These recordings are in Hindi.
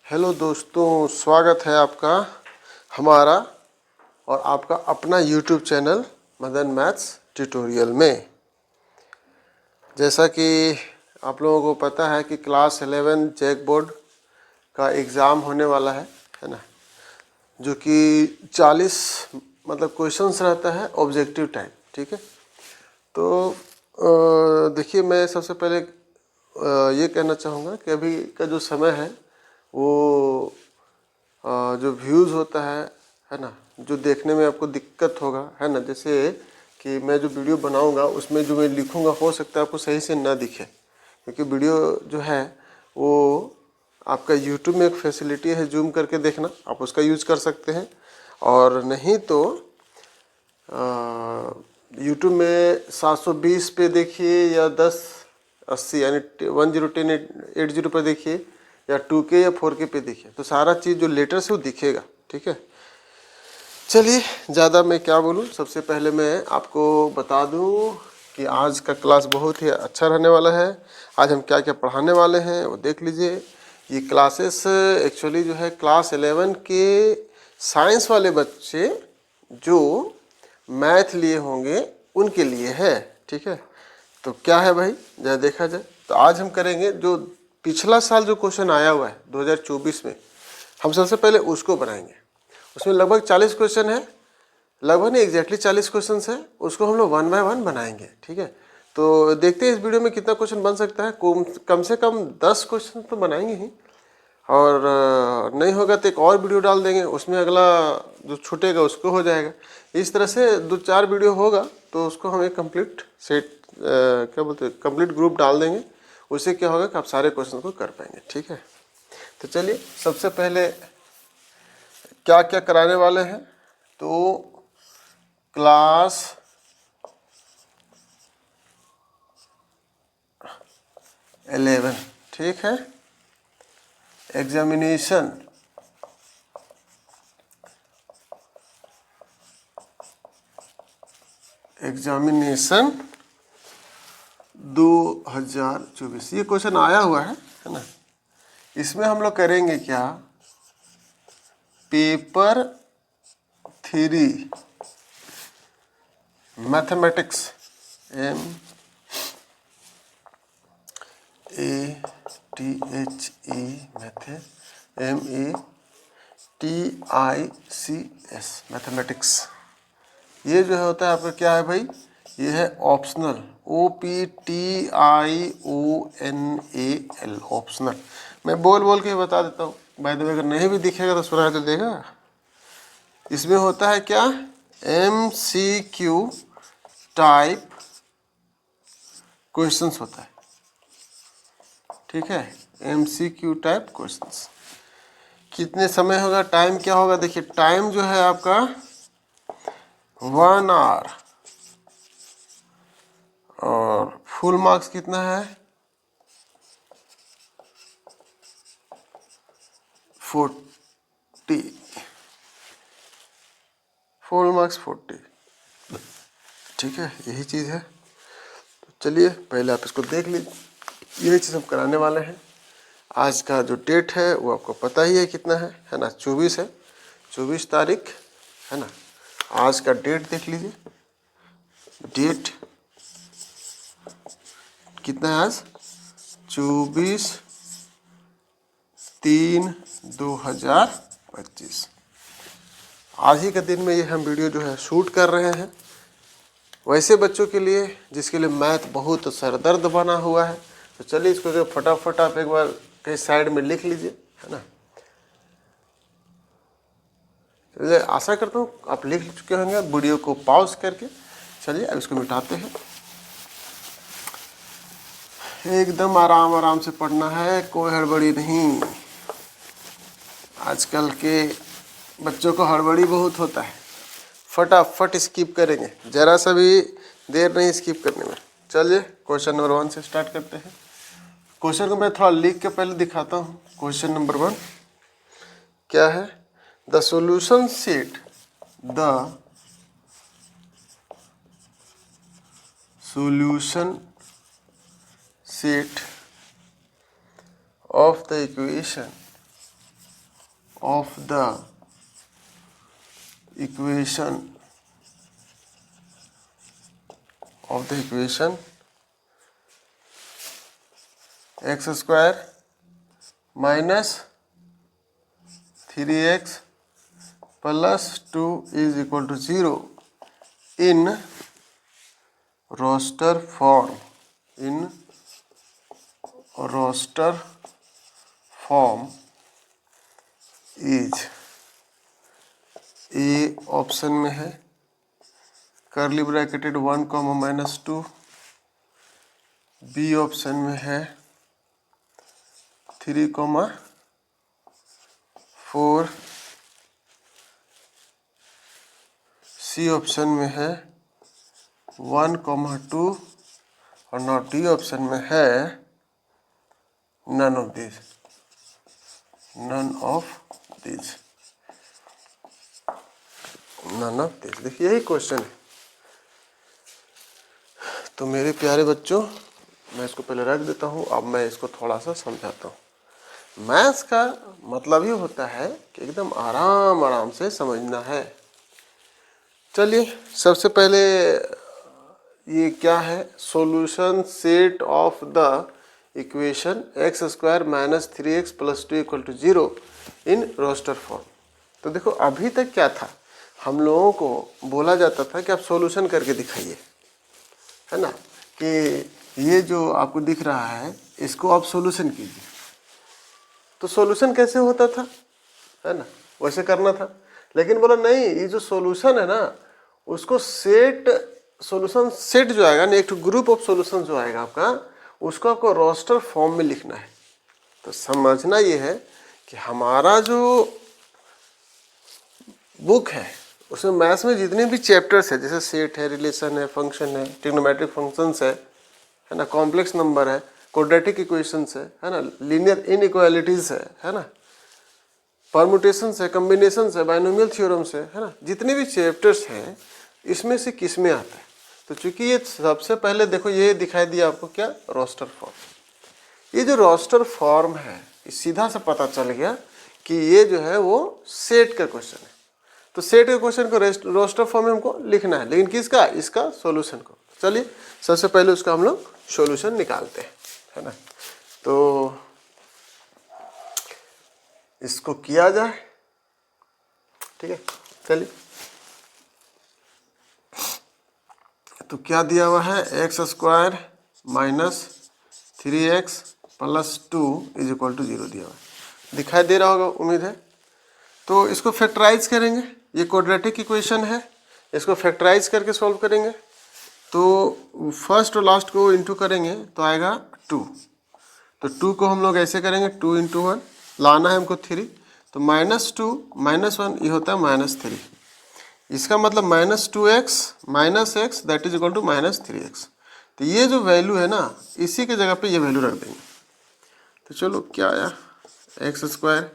हेलो दोस्तों, स्वागत है आपका हमारा और आपका अपना YouTube channel Madan maths tutorial में। जैसा कि आप लोगों को पता है कि क्लास 11 जैक बोर्ड का एग्ज़ाम होने वाला है ना, जो कि 40 मतलब क्वेश्चंस रहता है ऑब्जेक्टिव टाइप। ठीक है, तो देखिए, मैं सबसे पहले ये कहना चाहूँगा कि अभी का जो समय है वो जो व्यूज़ होता है ना, जो देखने में आपको दिक्कत होगा, है ना। जैसे कि मैं जो वीडियो बनाऊंगा उसमें जो मैं लिखूंगा हो सकता है आपको सही से ना दिखे, क्योंकि वीडियो जो है वो आपका यूट्यूब में एक फैसिलिटी है जूम करके देखना, आप उसका यूज़ कर सकते हैं। और नहीं तो यूट्यूब में 720 पे देखिए या 1080 यानी 1080 पे देखिए, या 2K या 4K पे देखिए, तो सारा चीज़ जो लेटेस्ट है वो दिखेगा। ठीक है, चलिए ज़्यादा मैं क्या बोलूँ, सबसे पहले मैं आपको बता दूँ कि आज का क्लास बहुत ही अच्छा रहने वाला है। आज हम क्या क्या पढ़ाने वाले हैं वो देख लीजिए। ये क्लासेस एक्चुअली जो है क्लास 11 के साइंस वाले बच्चे जो मैथ लिए होंगे उनके लिए है। ठीक है, तो क्या है भाई, जरा देखा जाए तो आज हम करेंगे जो पिछला साल जो क्वेश्चन आया हुआ है 2024 में, हम सबसे पहले उसको बनाएंगे। उसमें लगभग 40 क्वेश्चन है, लगभग नहीं एग्जैक्टली 40 क्वेश्चन है, उसको हम लोग 1 बाय 1 बनाएंगे। ठीक है, तो देखते हैं इस वीडियो में कितना क्वेश्चन बन सकता है। कम से कम 10 क्वेश्चन तो बनाएंगे ही, और नहीं होगा तो एक और वीडियो डाल देंगे, उसमें अगला जो छूटेगा उसको हो जाएगा। इस तरह से 2-4 वीडियो होगा तो उसको हम एक कंप्लीट सेट क्या बोलते हैं कंप्लीट ग्रुप डाल देंगे। उससे क्या होगा कि आप सारे क्वेश्चन को कर पाएंगे। ठीक है, तो चलिए सबसे पहले क्या क्या कराने वाले हैं, तो क्लास 11, ठीक है, एग्जामिनेशन एग्जामिनेशन 2024 ये क्वेश्चन आया हुआ है ना। इसमें हम लोग करेंगे क्या, paper 3 mathematics, MATHE METICS mathematics. ये जो होता है आपका क्या है भाई, ये है ऑप्शनल, OPTIONAL ऑप्शनल। मैं बोल बोल के बता देता हूँ, बाय द वे अगर नहीं भी दिखेगा तो सुना तो देगा। इसमें होता है क्या, MCQ टाइप क्वेश्चंस होता है। ठीक है, MCQ टाइप क्वेश्चंस। कितने समय होगा, टाइम क्या होगा, देखिए टाइम जो है आपका 1 आवर, और फुल मार्क्स कितना है 40, फुल मार्क्स 40। ठीक है, यही चीज़ है। तो चलिए पहले आप इसको देख लीजिए, यही चीज़ हम कराने वाले हैं। आज का जो डेट है वो आपको पता ही है कितना है ना, 24 है, 24 तारीख है ना। आज का डेट देख लीजिए, डेट कितना है आज, 24/3/2025। आज ही के दिन में ये हम वीडियो जो है शूट कर रहे हैं। वैसे बच्चों के लिए जिसके लिए मैथ बहुत सरदर्द बना हुआ है, तो चलिए इसको जो फटाफट आप एक बार कहीं साइड में लिख लीजिए, है ना। चलिए, आशा करता हूँ आप लिख चुके होंगे वीडियो को पॉज करके। चलिए अब इसको मिटाते हैं। एकदम आराम आराम से पढ़ना है, कोई हड़बड़ी नहीं। आजकल के बच्चों को हड़बड़ी बहुत होता है, फटाफट स्किप करेंगे, जरा सा भी देर नहीं स्किप करने में। चलिए क्वेश्चन नंबर 1 से स्टार्ट करते हैं। क्वेश्चन को मैं थोड़ा लिख के पहले दिखाता हूँ। क्वेश्चन नंबर 1 क्या है, the solution sheet of the equation of the equation x square minus 3x plus 2 is equal to 0 in roster form is, A option में है curly bracketed 1 comma minus 2, B option में है 3 कॉमा 4, सी ऑप्शन में है 1 कॉमा 2 और नॉट डी ऑप्शन में है नन ऑफ दिस। देखिए यही क्वेश्चन है। तो मेरे प्यारे बच्चों, मैं इसको पहले रख देता हूँ, अब मैं इसको थोड़ा सा समझाता हूँ। मैथ्स का मतलब ही होता है कि एकदम आराम से समझना है। चलिए सबसे पहले ये क्या है, solution set of the equation x square minus 3x plus 2 equal to 0 in roster form. तो देखो अभी तक क्या था, हम लोगों को बोला जाता था कि आप सॉल्यूशन करके दिखाइए, है ना, कि ये जो आपको दिख रहा है इसको आप सॉल्यूशन कीजिए। तो सॉल्यूशन कैसे होता था, है ना, वैसे करना था। लेकिन बोला नहीं, ये जो सॉल्यूशन है ना उसको सॉल्यूशन सेट जो आएगा ना, एक ग्रुप ऑफ सॉल्यूशन जो आएगा आपका, उसको आपको रोस्टर फॉर्म में लिखना है। तो समझना ये है कि हमारा जो बुक है उसमें मैथ्स में जितने भी चैप्टर्स है, जैसे सेट है, रिलेशन है, फंक्शन है, ट्रिग्नोमेट्रिक फंक्शंस है ना, कॉम्प्लेक्स नंबर है, क्वाड्रेटिक इक्वेशंस है ना, लीनियर इनइक्वालिटीज है ना, परमुटेशंस है, कॉम्बिनेशंस है, बाइनोमियल थ्योरम्स है ना, जितने भी चैप्टर्स हैं इसमें से किस में आता है। तो चूंकि ये सबसे पहले देखो ये दिखाई दिया आपको क्या, रोस्टर फॉर्म। ये जो रोस्टर फॉर्म है सीधा सा पता चल गया कि ये जो है वो सेट का क्वेश्चन है। तो सेट के क्वेश्चन को रोस्टर फॉर्म में हमको लिखना है, लेकिन किसका, इसका सॉल्यूशन को। चलिए सबसे पहले उसका हम लोग सॉल्यूशन निकालते हैं, है ना। तो इसको किया जाए, ठीक है। चलिए तो क्या दिया हुआ है, x square minus 3x plus 2 is equal to 0 दिया हुआ है, दिखाई दे रहा होगा उम्मीद है। तो इसको फैक्टराइज करेंगे, ये क्वाड्रेटिक इक्वेशन है, इसको फैक्टराइज करके सॉल्व करेंगे। तो फर्स्ट और लास्ट को इंटू करेंगे तो आएगा 2। तो 2 को हम लोग ऐसे करेंगे, 2 इंटू 1 लाना है हमको 3, तो -2 -1 ये होता है -3। इसका मतलब -2x minus x that is equal to -3x। तो ये जो वैल्यू है ना, इसी के जगह पे ये वैल्यू रख देंगे। तो चलो क्या आया, x square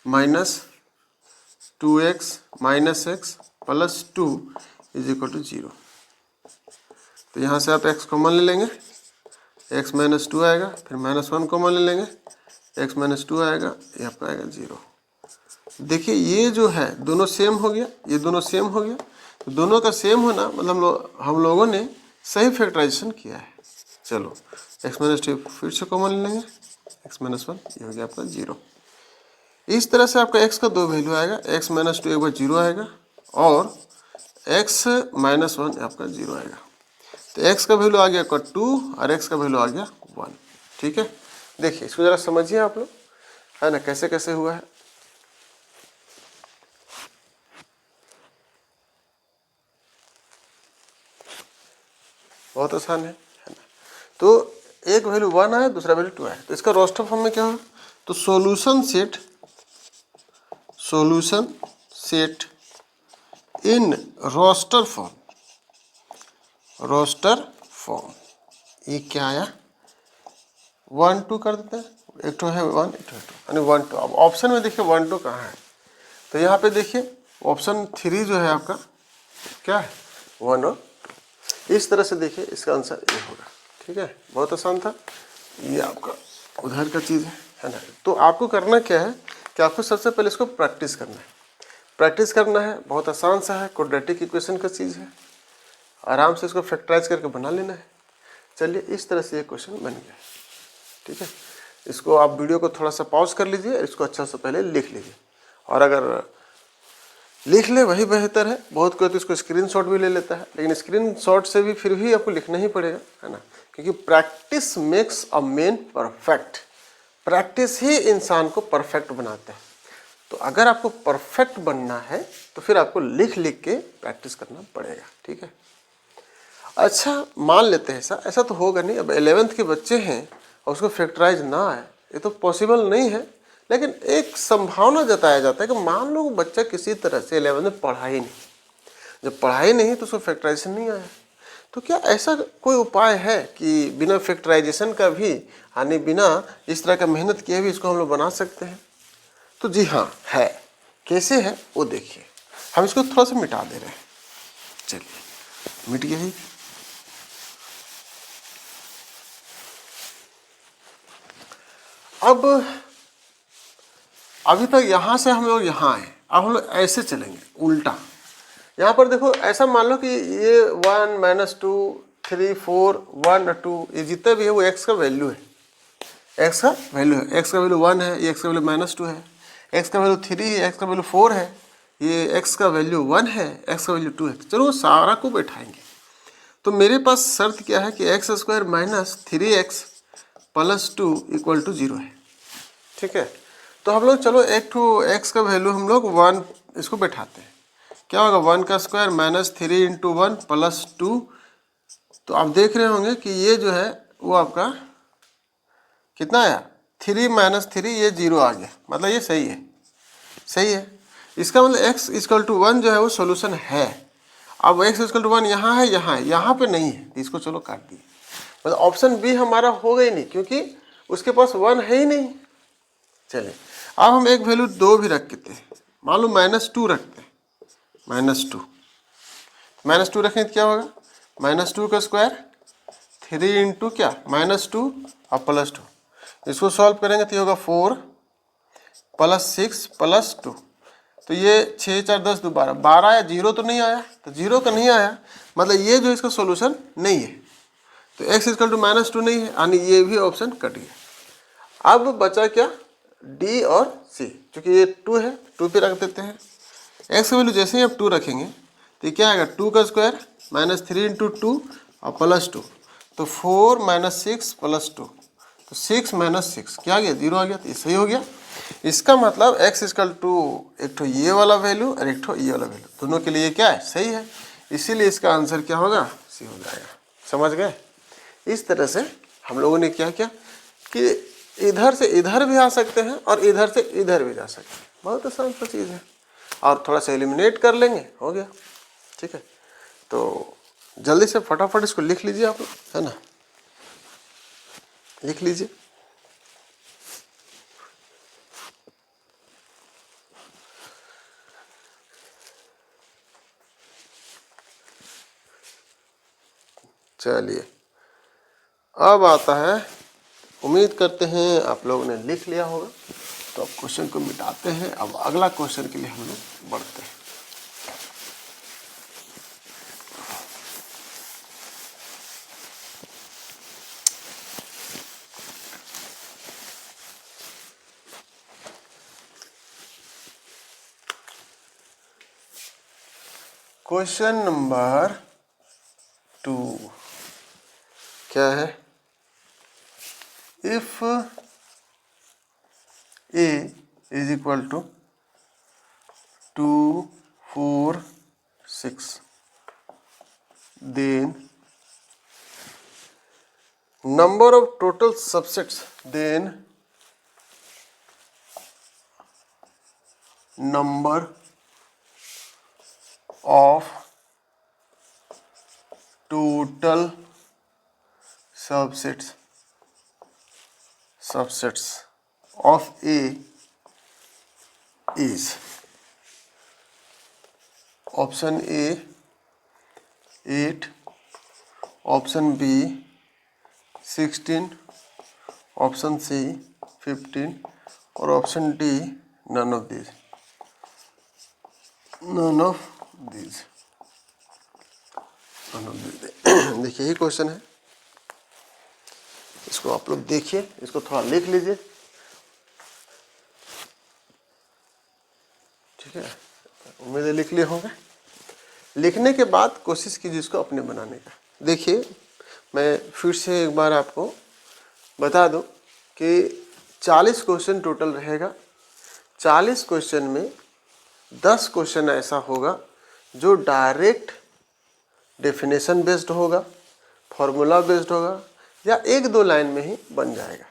minus 2x minus x plus 2 is equal to 0। तो यहाँ से आप x कॉमन ले लेंगे, x माइनस 2 आएगा, फिर -1 कॉमन ले लेंगे, x माइनस 2 आएगा, ये आपका आएगा 0। देखिए ये जो है दोनों सेम हो गया, ये दोनों सेम हो गया। तो दोनों का सेम होना मतलब हम लोगों ने सही फैक्टराइजेशन किया है। चलो x माइनस 2 फिर से कॉमन ले लेंगे, x माइनस 1 ये हो गया आपका 0। इस तरह से आपका x का दो वैल्यू आएगा, x माइनस 2 एक बार 0 आएगा और x माइनस 1 आपका 0 आएगा। तो x का वैल्यू आ गया आपका 2 और x का वैल्यू आ गया 1। ठीक है, देखिए इसको ज़रा समझिए आप लोग, है ना, कैसे कैसे हुआ है। बहुत आसान है ना। तो एक वैल्यू 1 आया, दूसरा वैल्यू 2 आया, तो इसका रोस्टर फॉर्म में क्या होगा, तो solution set in roster form, ये क्या आया, 1 2 कर देते हैं, एक तो है 1 एक तो है 2, यानी 1 2। अब ऑप्शन में देखिए 1 2 कहाँ है, तो यहाँ पे देखिए ऑप्शन 3 जो है आपका क्या है, 1 और 2। इस तरह से देखिए इसका आंसर ये होगा। ठीक है, बहुत आसान था, ये आपका उधर का चीज़ है ना। तो आपको करना क्या है कि आपको सबसे पहले इसको प्रैक्टिस करना है। प्रैक्टिस करना है, बहुत आसान सा है, क्वाड्रेटिक इक्वेशन का चीज़ है, आराम से इसको फैक्टराइज करके बना लेना है। चलिए इस तरह से ये क्वेश्चन बन गया, ठीक है। इसको आप वीडियो को थोड़ा सा पॉज कर लीजिए, इसको अच्छा से पहले लिख लीजिए, और अगर लिख ले वही बेहतर है। बहुत कोई तो इसको स्क्रीनशॉट भी ले लेता है, लेकिन स्क्रीनशॉट से भी फिर भी आपको लिखना ही पड़ेगा, है ना, क्योंकि practice makes a man perfect. Practice ही इंसान को परफेक्ट बनाते हैं। तो अगर आपको परफेक्ट बनना है तो फिर आपको लिख लिख के प्रैक्टिस करना पड़ेगा, ठीक है। अच्छा मान लेते हैं ऐसा तो होगा नहीं, अब 11th के बच्चे हैं और उसको फैक्टराइज ना आए, ये तो पॉसिबल नहीं है, लेकिन एक संभावना जताया जाता है कि मान लो बच्चा किसी तरह से 11th में पढ़ा ही नहीं, जब पढ़ाई नहीं तो उसको फैक्टराइजेशन नहीं आया, तो क्या ऐसा कोई उपाय है कि बिना फैक्टराइजेशन का भी, यानी बिना इस तरह का मेहनत किए भी इसको हम लोग बना सकते हैं? तो जी हाँ है। कैसे है वो देखिए। हम इसको थोड़ा सा मिटा दे रहे हैं, चलिए मिट गया ही। अब अभी तक यहाँ से हम लोग यहाँ आए, अब हम लोग ऐसे चलेंगे उल्टा। यहाँ पर देखो ऐसा मान लो कि ये 1 -2 3 4 1 2 ये जितने भी है वो x का वैल्यू है, x का वैल्यू है, x का वैल्यू 1 है, ये x का वैल्यू -2 है, x का वैल्यू 3 है, x का वैल्यू 4 है, ये x का वैल्यू 1 है, x का वैल्यू 2 है। चलो सारा को बैठाएंगे। तो मेरे पास शर्त क्या है कि x² - 3x + 2 = 0 है, ठीक है। तो हम लोग चलो एक ठो x का वैल्यू हम लोग 1 इसको बैठाते हैं। क्या होगा 1 का स्क्वायर -3 × 1 + 2। तो आप देख रहे होंगे कि ये जो है वो आपका कितना आया, 3 - 3 ये 0 आ गया, मतलब ये सही है, सही है। इसका मतलब x = 1 जो है वो सोल्यूशन है। अब x = 1 यहाँ है, यहाँ पे नहीं है, तो इसको चलो काट दिए, मतलब ऑप्शन बी हमारा हो गई नहीं, क्योंकि उसके पास 1 है ही नहीं। चलिए अब हम एक वैल्यू 2 भी रख देते हैं, मान लो -2 रखते हैं, -2 रखें तो क्या होगा, -2 का स्क्वायर 3 × क्या -2 और +2, इसको सॉल्व करेंगे तो ये होगा 4 + 6 + 2। तो ये 6 4 10 2 12 12 आया, 0 तो नहीं आया, तो 0 का नहीं आया, मतलब ये जो इसका सोल्यूशन नहीं है। तो x = -2 नहीं है, यानी ये भी ऑप्शन कट गया। अब बचा क्या, डी और सी, क्योंकि ये 2 है 2 पे रख देते हैं। x का वैल्यू जैसे ही आप 2 रखेंगे तो क्या आएगा, 2 का स्क्वायर -3 × 2 और +2, तो 4 - 6 + 2, तो 6 - 6 क्या आ गया, 0 आ गया, तो ये सही हो गया। इसका मतलब x = एक ठो ये वाला वैल्यू और एक ठो ये वाला वैल्यू, दोनों के लिए क्या है, सही है, इसीलिए इसका आंसर क्या होगा, सी हो जाएगा। समझ गए? इस तरह से हम लोगों ने क्या किया कि इधर से इधर भी आ सकते हैं और इधर से इधर भी जा सकते हैं, बहुत आसान सा चीज़ है, और थोड़ा सा एलिमिनेट कर लेंगे, हो गया, ठीक है। तो जल्दी से फटाफट इसको लिख लीजिए आप लोग, है ना, लिख लीजिए। चलिए अब आता है, उम्मीद करते हैं आप लोगों ने लिख लिया होगा, तो अब क्वेश्चन को मिटाते हैं। अब अगला क्वेश्चन के लिए हम लोग बढ़ते हैं। क्वेश्चन नंबर 2 क्या है, if a = 2 4 6 then number of total subsets, then number of total subsets of A is option A 8, option B 16, option C 15 और option D none of these, none of these, none of these। देखिए यही क्वेश्चन है, इसको आप लोग देखिए, इसको थोड़ा लिख लीजिए, ठीक है, उम्मीद है लिख लिए होंगे। लिखने के बाद कोशिश कीजिए इसको अपने बनाने का। देखिए मैं फिर से एक बार आपको बता दूं कि 40 क्वेश्चन टोटल रहेगा। 40 क्वेश्चन में 10 क्वेश्चन ऐसा होगा जो डायरेक्ट डेफिनेशन बेस्ड होगा, फॉर्मूला बेस्ड होगा, या एक दो लाइन में ही बन जाएगा।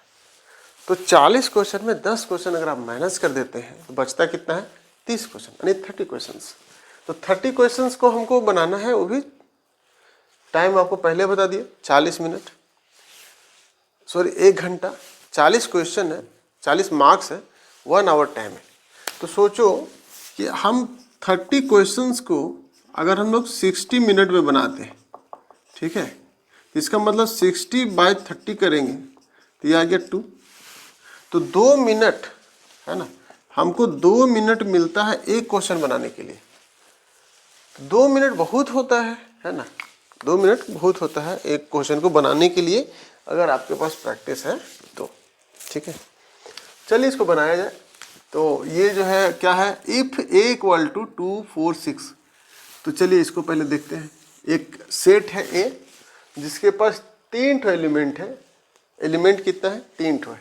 तो 40 क्वेश्चन में 10 क्वेश्चन अगर आप माइनस कर देते हैं तो बचता कितना है, 30 क्वेश्चन, यानी 30 क्वेश्चंस। तो 30 क्वेश्चंस को हमको बनाना है, वो भी टाइम आपको पहले बता दिया 40 मिनट, सॉरी 1 घंटा। 40 क्वेश्चन है, 40 मार्क्स है, 1 आवर टाइम है। तो सोचो कि हम 30 क्वेश्चंस को अगर हम लोग 60 मिनट में बनाते हैं, ठीक है, इसका मतलब 60/30 करेंगे तो ये आ गया 2। तो 2 मिनट है ना, हमको 2 मिनट मिलता है एक क्वेश्चन बनाने के लिए। 2 मिनट बहुत होता है ना, 2 मिनट बहुत होता है एक क्वेश्चन को बनाने के लिए, अगर आपके पास प्रैक्टिस है तो, ठीक है। चलिए इसको बनाया जाए। तो ये जो है क्या है, इफ a इक्वल टू 2 4 6। तो चलिए इसको पहले देखते हैं। एक सेट है a जिसके पास 3 ठो एलिमेंट है। एलिमेंट कितना है, 3 ठो है।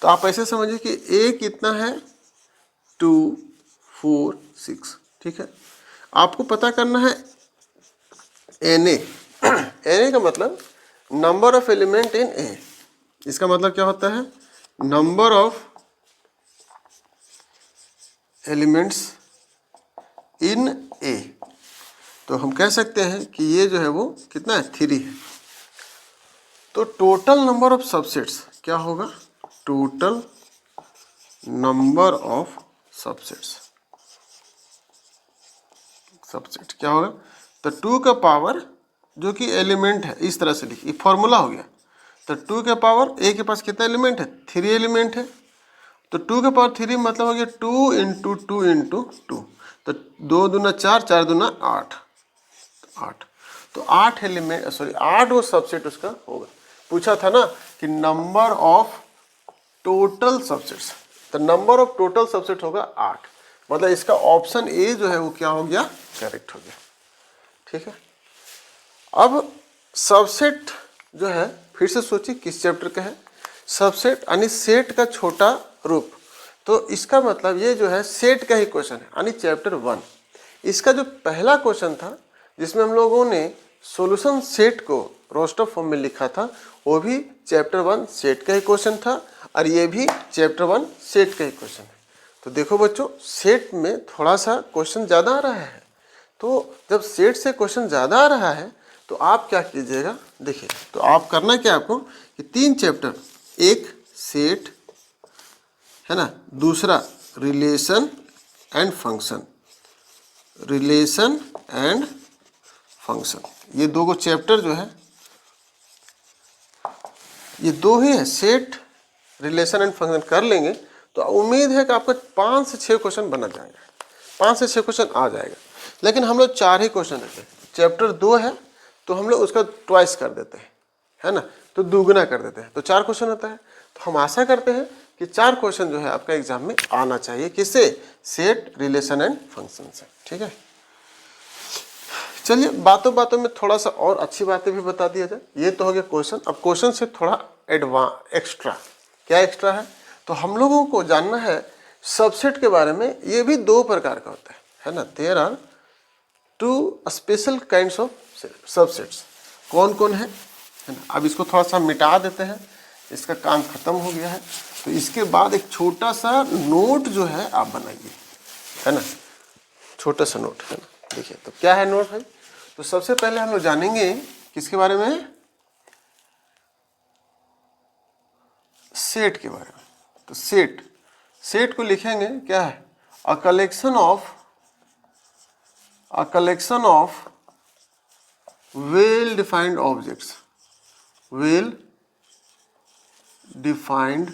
तो आप ऐसे समझिए कि a कितना है, 2 4 6, ठीक है। आपको पता करना है Na। Na का मतलब number of element in A। इसका मतलब क्या होता है, number of elements in A। तो हम कह सकते हैं कि ये जो है वो कितना है, 3 है। तो टोटल नंबर ऑफ सबसेट्स क्या होगा, total number of subsets, subset क्या होगा, तो 2 का पावर जो कि एलिमेंट है, इस तरह से लिखिए, फॉर्मूला हो गया। तो 2 के पावर a के पास कितना एलिमेंट है, 3 एलिमेंट है। तो 2 के पावर 3 मतलब हो गया 2 इंटू 2 इंटू 2। तो 2 दूना 4, 4 दूना 8, 8। तो 8 एलिमेंट, सॉरी 8 वो सबसेट उसका होगा। पूछा था ना कि नंबर ऑफ टोटल सबसेट्स, तो नंबर ऑफ टोटल सबसेट होगा 8। मतलब इसका ऑप्शन ए जो है वो क्या हो गया, करेक्ट हो गया, ठीक है। अब सबसेट जो है, फिर से सोचिए किस चैप्टर का है, सबसेट यानी सेट का छोटा रूप। तो इसका मतलब ये जो है सेट का ही क्वेश्चन है, यानी चैप्टर 1। इसका जो पहला क्वेश्चन था जिसमें हम लोगों ने सॉल्यूशन सेट को रोस्टर फॉर्म में लिखा था, वो भी चैप्टर 1 सेट का ही क्वेश्चन था, और ये भी चैप्टर 1 सेट का ही क्वेश्चन है। तो देखो बच्चों, सेट में थोड़ा सा क्वेश्चन ज़्यादा आ रहा है। तो जब सेट से क्वेश्चन ज़्यादा आ रहा है तो आप क्या कीजिएगा, देखिए, तो आप करना क्या आपको कि 3 चैप्टर, एक सेट है ना, दूसरा relation and function, relation and function, ये 2 चैप्टर जो है, ये 2 ही है, सेट रिलेशन एंड फंक्शन कर लेंगे तो उम्मीद है कि आपका 5 से 6 क्वेश्चन बना जाएगा, 5 से 6 क्वेश्चन आ जाएगा। लेकिन हम लोग 4 ही क्वेश्चन रखते हैं, चैप्टर 2 है तो हम लोग उसका ट्वाइस कर देते हैं, है ना, तो दुगना कर देते हैं, तो 4 क्वेश्चन होता है। तो हम आशा करते हैं कि 4 क्वेश्चन जो है आपका एग्जाम में आना चाहिए, किससे, सेट रिलेशन एंड फंक्शन से, ठीक है। चलिए बातों बातों में थोड़ा सा और अच्छी बातें भी बता दिया जाए। ये तो हो गया क्वेश्चन। अब क्वेश्चन से थोड़ा एक्स्ट्रा, क्या एक्स्ट्रा है, तो हम लोगों को जानना है सबसेट के बारे में। ये भी 2 प्रकार का होता है ना, there are 2 special kinds of subsets. कौन कौन है ना। अब इसको थोड़ा सा मिटा देते हैं, इसका काम खत्म हो गया है। तो इसके बाद एक छोटा सा नोट जो है आप बनाइए, है ना, छोटा सा नोट, है ना। देखिए तो क्या है नोट भाई, तो सबसे पहले हम लोग जानेंगे किसके बारे में, सेट के बारे में। तो सेट को लिखेंगे क्या है, a collection of well defined objects, well defined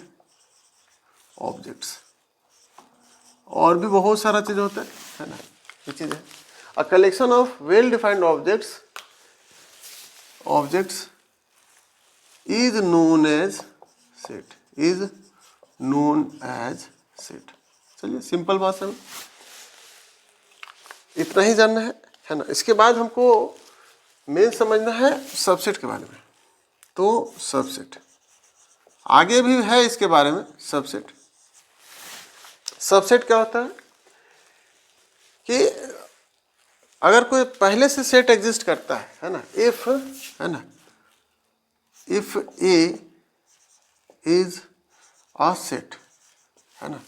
objects, और भी बहुत सारा चीज होता है ना, ये चीज है। A collection of well defined objects is known as set, is known as set. चलिए सिंपल भाषा में इतना ही जानना है ना। इसके बाद हमको मेन समझना है सबसेट के बारे में। तो सबसेट आगे भी है इसके बारे में। सबसेट क्या होता है कि अगर कोई पहले से सेट एग्जिस्ट करता है ना, इफ, है ना, if A is a set, है ना,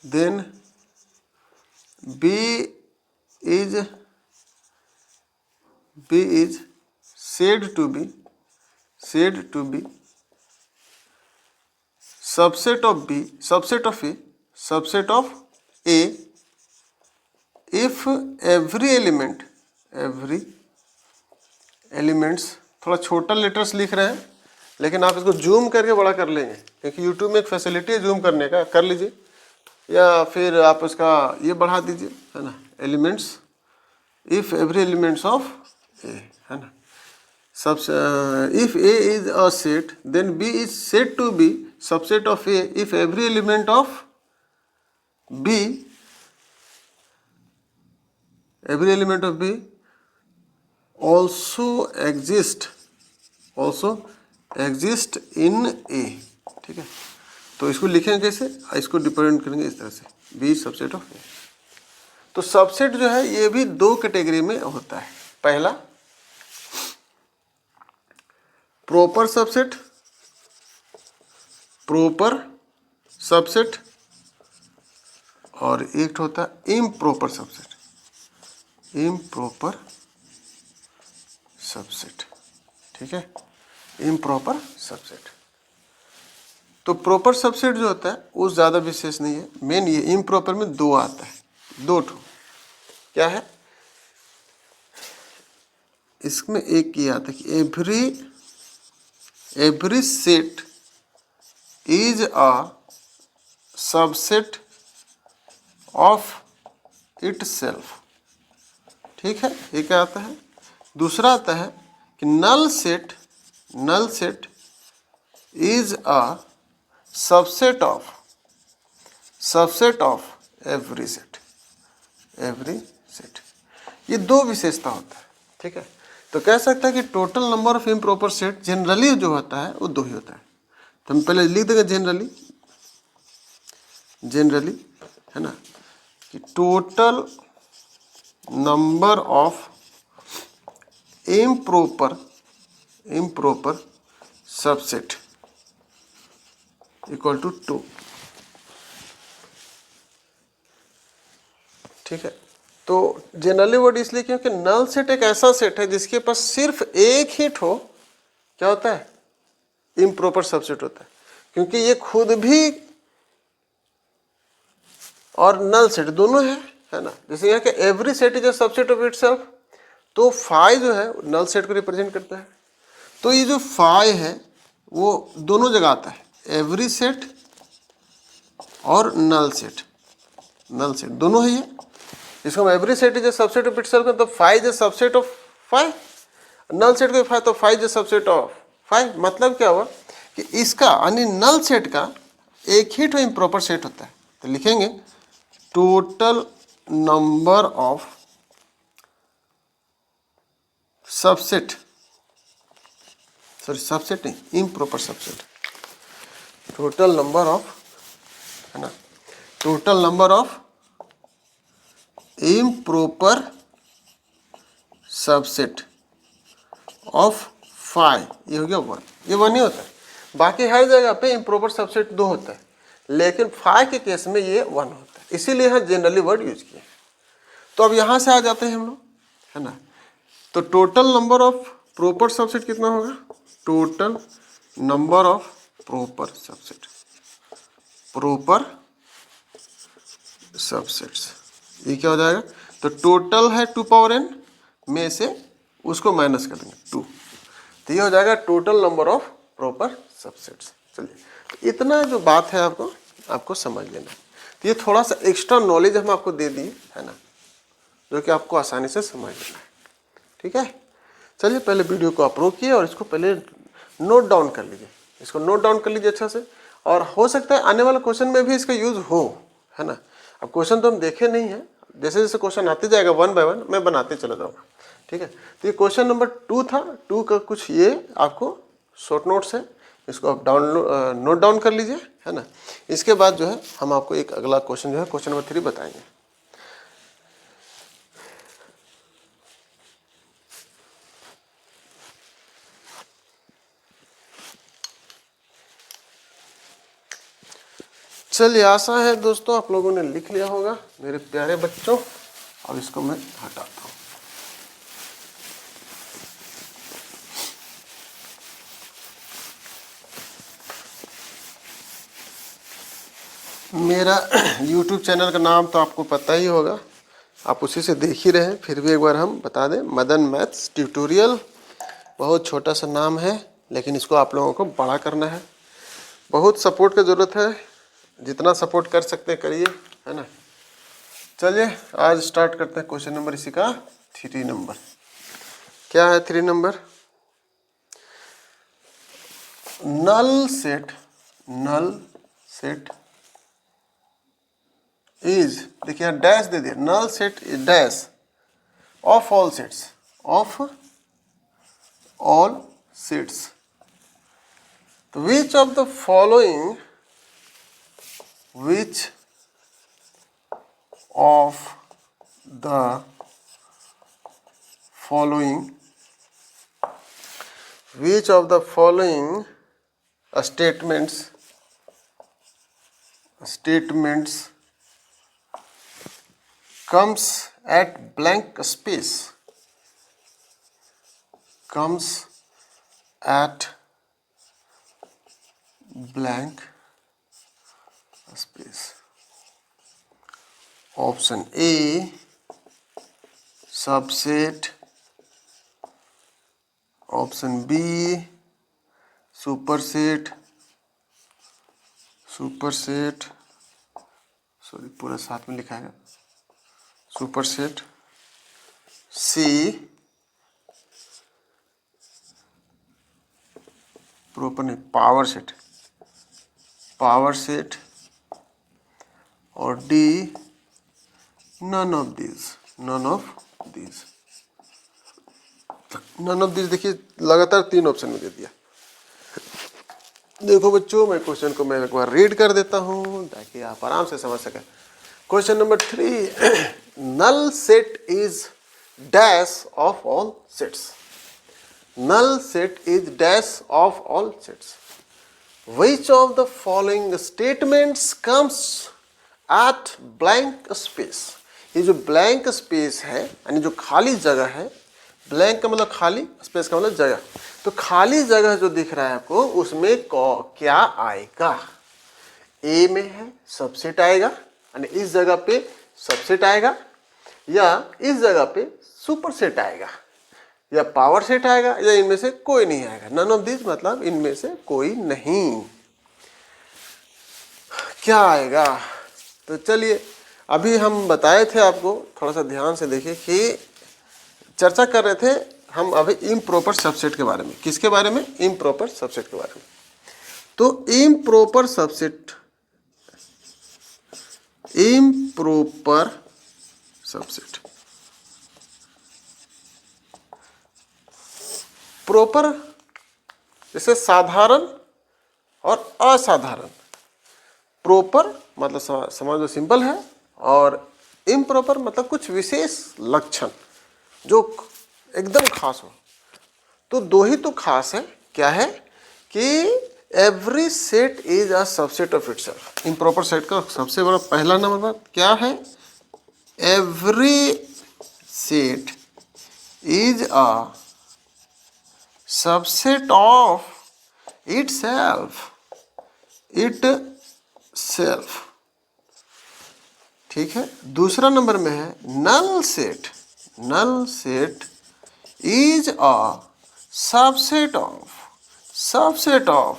then B is said to be subset of B, subset of A if every elements, थोड़ा छोटा लेटर्स लिख रहे हैं लेकिन आप इसको जूम करके बड़ा कर लेंगे, क्योंकि यूट्यूब में एक फैसिलिटी है जूम करने का, कर लीजिए, या फिर आप उसका ये बढ़ा दीजिए, है ना, elements, if every elements of a, है ना, if A is a set, then B is said to be subset of A if every element of B also exist in A। ठीक है, तो इसको लिखेंगे कैसे, इसको रिप्रेजेंट करेंगे इस तरह से, B सबसेट ऑफ A। तो सबसेट जो है ये भी दो कैटेगरी में होता है। पहला प्रॉपर सबसेट और एक होता है इम्प्रॉपर सबसेट। ठीक है, इम्प्रॉपर सबसेट। तो प्रॉपर सबसेट जो होता है वो ज़्यादा विशेष नहीं है। मेन ये इम्प्रॉपर में दो आता है, दो ठो। क्या है इसमें, एक ये आता है कि every set is a subset of itself. ठीक है, ये क्या आता है। दूसरा आता है कि null set is a subset of every set. ये दो विशेषता होता है। ठीक है, तो कह सकता है कि total number of improper set generally जो होता है वो दो ही होता है। तो हम पहले लिख देंगे जनरली, है ना, कि total number of improper subset equal to 2। ठीक है, तो जनरली वर्ड इसलिए क्योंकि नल सेट एक ऐसा सेट है जिसके पास सिर्फ एक ही ठो क्या होता है, इम्प्रॉपर सबसेट होता है। क्योंकि ये खुद भी और नल सेट दोनों है ना। जैसे यहाँ के every set is a subset of itself, तो फाई जो है नल सेट को रिप्रेजेंट करता है। तो ये जो फाई है वो दोनों जगह आता है, एवरी सेट और नल सेट दोनों है ये। इसको every set is a subset of itself, तो phi is a subset of phi, null set को फाई, तो phi is a subset of phi. मतलब क्या हुआ कि इसका यानी नल सेट का एक ही तो इम्प्रॉपर सेट होता है। तो लिखेंगे टोटल नंबर ऑफ सबसेट नहीं, improper subset, total number of, है ना, total number of improper subset of phi, ये हो गया 1। ये 1 ही होता है। बाकी हर जगह पे इम्प्रॉपर सबसेट 2 होता है, लेकिन फाई के केस में ये 1 होता है, इसीलिए यहाँ जनरली वर्ड यूज किया। तो अब यहाँ से आ जाते हैं हम लोग, है ना। तो total number of proper subset कितना होगा, total number of proper subsets, ये क्या हो जाएगा। तो टोटल है 2 पावर n में से उसको माइनस कर देंगे 2, तो ये हो जाएगा total number of proper subsets. चलिए, तो इतना जो बात है आपको समझ लेना है। तो ये थोड़ा सा एक्स्ट्रा नॉलेज हम आपको दे दिए है ना, जो कि आपको आसानी से समझ लेना है। ठीक है, चलिए पहले वीडियो को अप्रूव किए और इसको पहले नोट डाउन कर लीजिए, इसको नोट डाउन कर लीजिए अच्छा से। और हो सकता है आने वाले क्वेश्चन में भी इसका यूज़ हो, है ना। अब क्वेश्चन तो हम देखे नहीं हैं, जैसे जैसे क्वेश्चन आते जाएगा वन बाय वन मैं बनाते चला जाऊँगा। ठीक है, तो ये क्वेश्चन नंबर 2 था। 2 का कुछ ये आपको शॉर्ट नोट्स है, इसको आप नोट डाउन कर लीजिए, है ना। इसके बाद जो है हम आपको एक अगला क्वेश्चन जो है क्वेश्चन नंबर 3 बताएंगे। चलिए, आशा है दोस्तों आप लोगों ने लिख लिया होगा मेरे प्यारे बच्चों। अब इसको मैं हटाता हूँ। मेरा YouTube चैनल का नाम तो आपको पता ही होगा, आप उसी से देख ही रहे हैं, फिर भी एक बार हम बता दें, मदन मैथ्स ट्यूटोरियल। बहुत छोटा सा नाम है, लेकिन इसको आप लोगों को बड़ा करना है। बहुत सपोर्ट की ज़रूरत है, जितना सपोर्ट कर सकते हैं करिए, है ना। चलिए आज स्टार्ट करते हैं क्वेश्चन नंबर इसी का 3 नंबर। क्या है 3 नंबर? नल सेट इज, देखिए यहाँ डैश दे दिया, null set is dash of all sets. तो which of the following which of the following statements comes at blank space, option A subset, option B superset, sorry पूरा साथ में लिखा है, सुपरसेट, सी प्रॉपर नहीं, पावर सेट, और डी नन ऑफ दिस। देखिए लगातार 3 ऑप्शन में दे दिया। देखो बच्चों, मैं क्वेश्चन को मैं एक बार रीड कर देता हूं ताकि आप आराम से समझ सकें। Question number 3, null set is dash of all sets. Null set is dash of all sets. Which of the following statements comes at blank space? ये जो blank space है यानी जो खाली जगह है, blank का मतलब खाली, space का मतलब जगह, तो खाली जगह जो दिख रहा है आपको उसमें क्या आएगा? ए में है सबसेट आएगा, यानी इस जगह पे सबसेट आएगा, या इस जगह पे सुपरसेट आएगा, या पावर सेट आएगा, या इनमें से कोई नहीं आएगा। नन ऑफ दिस मतलब इनमें से कोई नहीं। क्या आएगा? तो चलिए, अभी हम बताए थे आपको, थोड़ा सा ध्यान से देखिए कि चर्चा कर रहे थे हम अभी इम्प्रॉपर सबसेट के बारे में। किसके बारे में? इम्प्रॉपर सबसेट के बारे में। तो इम्प्रॉपर सबसेट, प्रॉपर जैसे साधारण और असाधारण। प्रॉपर मतलब समझो सिंपल है, और इम्प्रॉपर मतलब कुछ विशेष लक्षण जो एकदम खास हो। तो 2 ही तो खास है। क्या है कि every set is a subset of itself. Improper set का सबसे बड़ा पहला नंबर क्या है? Every set is a subset of itself। ठीक है। दूसरा नंबर में है null set is a subset of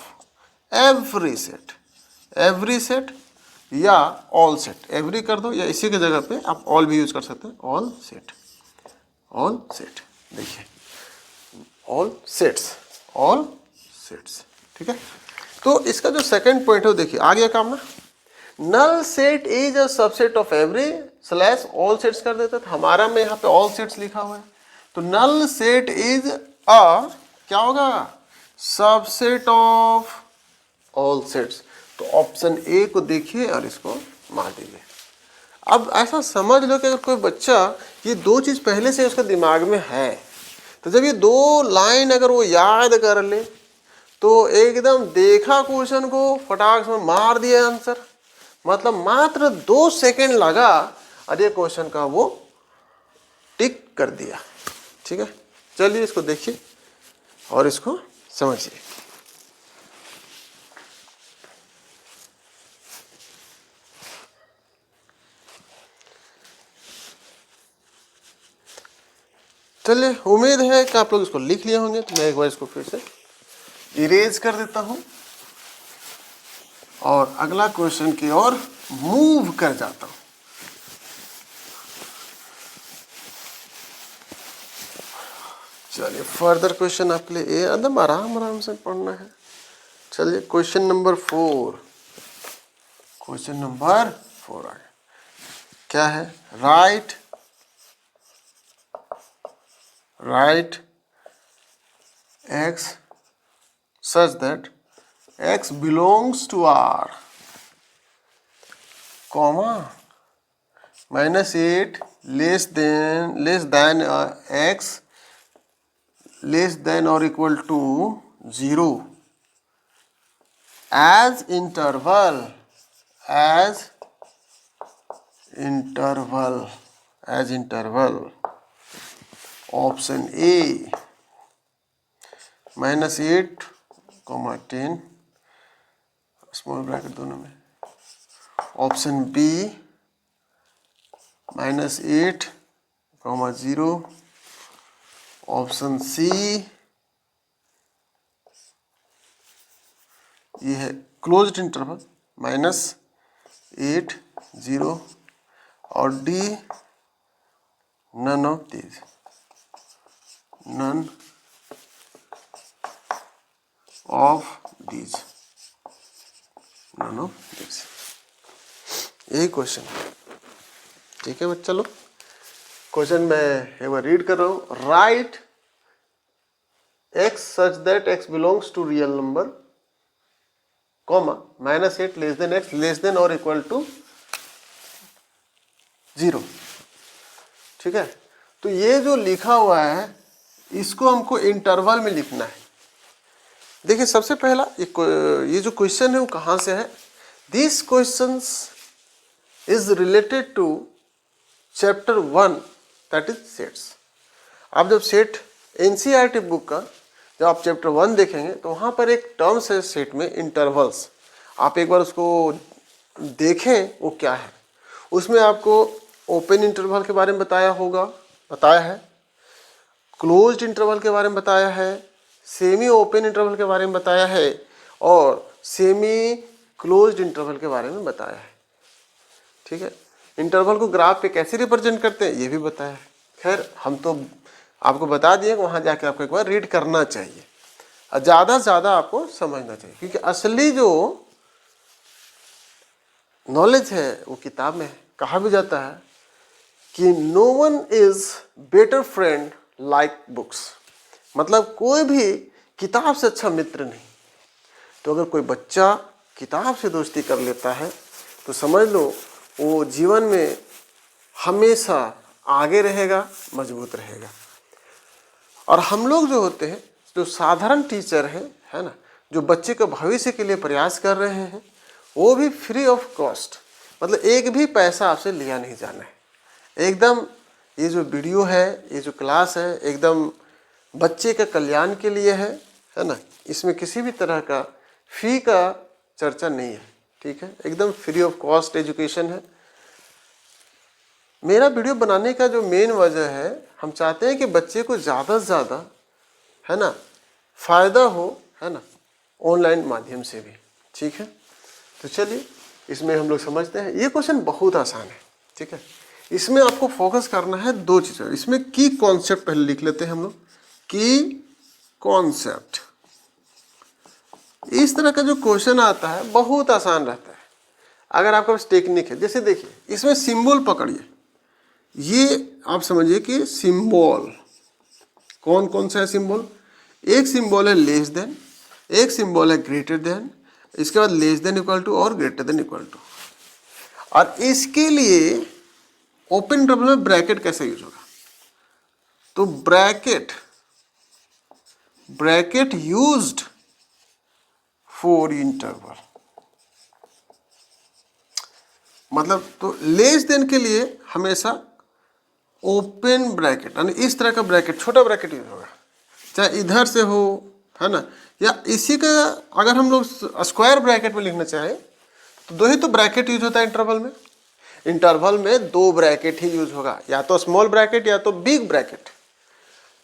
every set या ऑल सेट, एवरी कर दो या इसी की जगह पे आप ऑल भी यूज कर सकते हैं, ऑल सेट। देखिए ऑल सेट्स, ठीक है। तो इसका जो सेकंड पॉइंट है वो देखिए आ गया काम ना, null set is a subset of every slash all sets कर देते, तो हमारा में यहाँ पे ऑल सेट्स लिखा हुआ है, तो नल सेट इज अ क्या होगा, सबसेट ऑफ ऑल सेट्स। तो ऑप्शन ए को देखिए और इसको मार दीजिए। अब ऐसा समझ लो कि अगर कोई बच्चा ये दो चीज पहले से उसके दिमाग में है, तो जब ये दो लाइन अगर वो याद कर ले तो एकदम देखा क्वेश्चन को फटाक से मार दिया आंसर, मतलब मात्र 2 सेकंड लगा और ये क्वेश्चन का वो टिक कर दिया, ठीक है। चलिए इसको देखिए और इसको समझिए। चलिए उम्मीद है कि आप लोग इसको लिख लिए होंगे, तो मैं एक बार इसको फिर से इरेज कर देता हूं और अगला क्वेश्चन की ओर मूव कर जाता हूं। चलिए फर्दर क्वेश्चन आपके लिए एकदम आराम आराम से पढ़ना है। चलिए क्वेश्चन नंबर 4 आ गया। क्या है, right x such that x belongs to R, comma -8 less than x less than or equal to 0 as interval option A -8, 10 small bracket दोनों में, ऑप्शन बी -8, 0, ऑप्शन सी ये है क्लोज्ड इंटरवल -8, 0 और डी नन ऑफ दीज, यही क्वेश्चन है, ठीक है बच्चा लोग। क्वेश्चन मैं एक बार रीड कर रहा हूं, right x such that x belongs to real number, comma -8 less than x less than or equal to 0, ठीक है। तो ये जो लिखा हुआ है इसको हमको इंटरवल में लिखना है। देखिए सबसे पहला ये जो क्वेश्चन है वो कहाँ से है, this questions is related to chapter 1 that is sets. आप जब सेट एनसीईआरटी बुक का जब आप चैप्टर 1 देखेंगे तो वहाँ पर एक टर्म्स है सेट में, इंटरवल्स। आप एक बार उसको देखें वो क्या है। उसमें आपको ओपन इंटरवल के बारे में बताया है, क्लोज्ड इंटरवल के बारे में बताया है, सेमी ओपन इंटरवल के बारे में बताया है और सेमी क्लोज्ड इंटरवल के बारे में बताया है, ठीक है। इंटरवल को ग्राफ पे कैसे रिप्रेजेंट करते हैं ये भी बताया है। खैर हम तो आपको बता दिए, वहाँ जाके आपको एक बार रीड करना चाहिए और ज़्यादा से ज़्यादा आपको समझना चाहिए, क्योंकि असली जो नॉलेज है वो किताब में है। कहा भी जाता है कि no one is better friend like books, मतलब कोई भी किताब से अच्छा मित्र नहीं। तो अगर कोई बच्चा किताब से दोस्ती कर लेता है तो समझ लो वो जीवन में हमेशा आगे रहेगा, मजबूत रहेगा। और हम लोग जो होते हैं, जो साधारण टीचर है ना, जो बच्चे के भविष्य के लिए प्रयास कर रहे हैं, वो भी फ्री ऑफ कॉस्ट, मतलब एक भी पैसा आपसे लिया नहीं जाना है। एकदम ये जो वीडियो है, ये जो क्लास है, एकदम बच्चे का कल्याण के लिए है ना। इसमें किसी भी तरह का फी का चर्चा नहीं है, ठीक है। एकदम फ्री ऑफ कॉस्ट एजुकेशन है। मेरा वीडियो बनाने का जो मेन वजह है, हम चाहते हैं कि बच्चे को ज़्यादा से ज़्यादा है ना फ़ायदा हो, है ना, ऑनलाइन माध्यम से भी। ठीक है, तो चलिए इसमें हम लोग समझते हैं। ये क्वेश्चन बहुत आसान है, ठीक है। इसमें आपको फोकस करना है दो चीज़ें। इसमें की कॉन्सेप्ट पहले लिख लेते हैं हम लोग, की कॉन्सेप्ट। इस तरह का जो क्वेश्चन आता है बहुत आसान रहता है अगर आपके पास टेक्निक है। जैसे देखिए इसमें सिंबल पकड़िए, ये आप समझिए कि सिंबल कौन कौन सा है सिंबल। एक सिंबल है लेस देन, एक सिंबल है ग्रेटर देन, इसके बाद लेस देन इक्वल टू और ग्रेटर देन इक्वल टू। और इसके लिए ओपन इंटरवल में ब्रैकेट कैसे यूज होगा, तो ब्रैकेट यूज्ड फॉर इंटरवल, मतलब तो लेस देन के लिए हमेशा ओपन ब्रैकेट यानी इस तरह का ब्रैकेट, छोटा ब्रैकेट यूज होगा, चाहे इधर से हो, है ना, या इसी का अगर हम लोग स्क्वायर ब्रैकेट में लिखना चाहें तो दो ही तो ब्रैकेट यूज होता है इंटरवल में। इंटरवल में दो ब्रैकेट ही यूज होगा, या तो स्मॉल ब्रैकेट या तो बिग ब्रैकेट।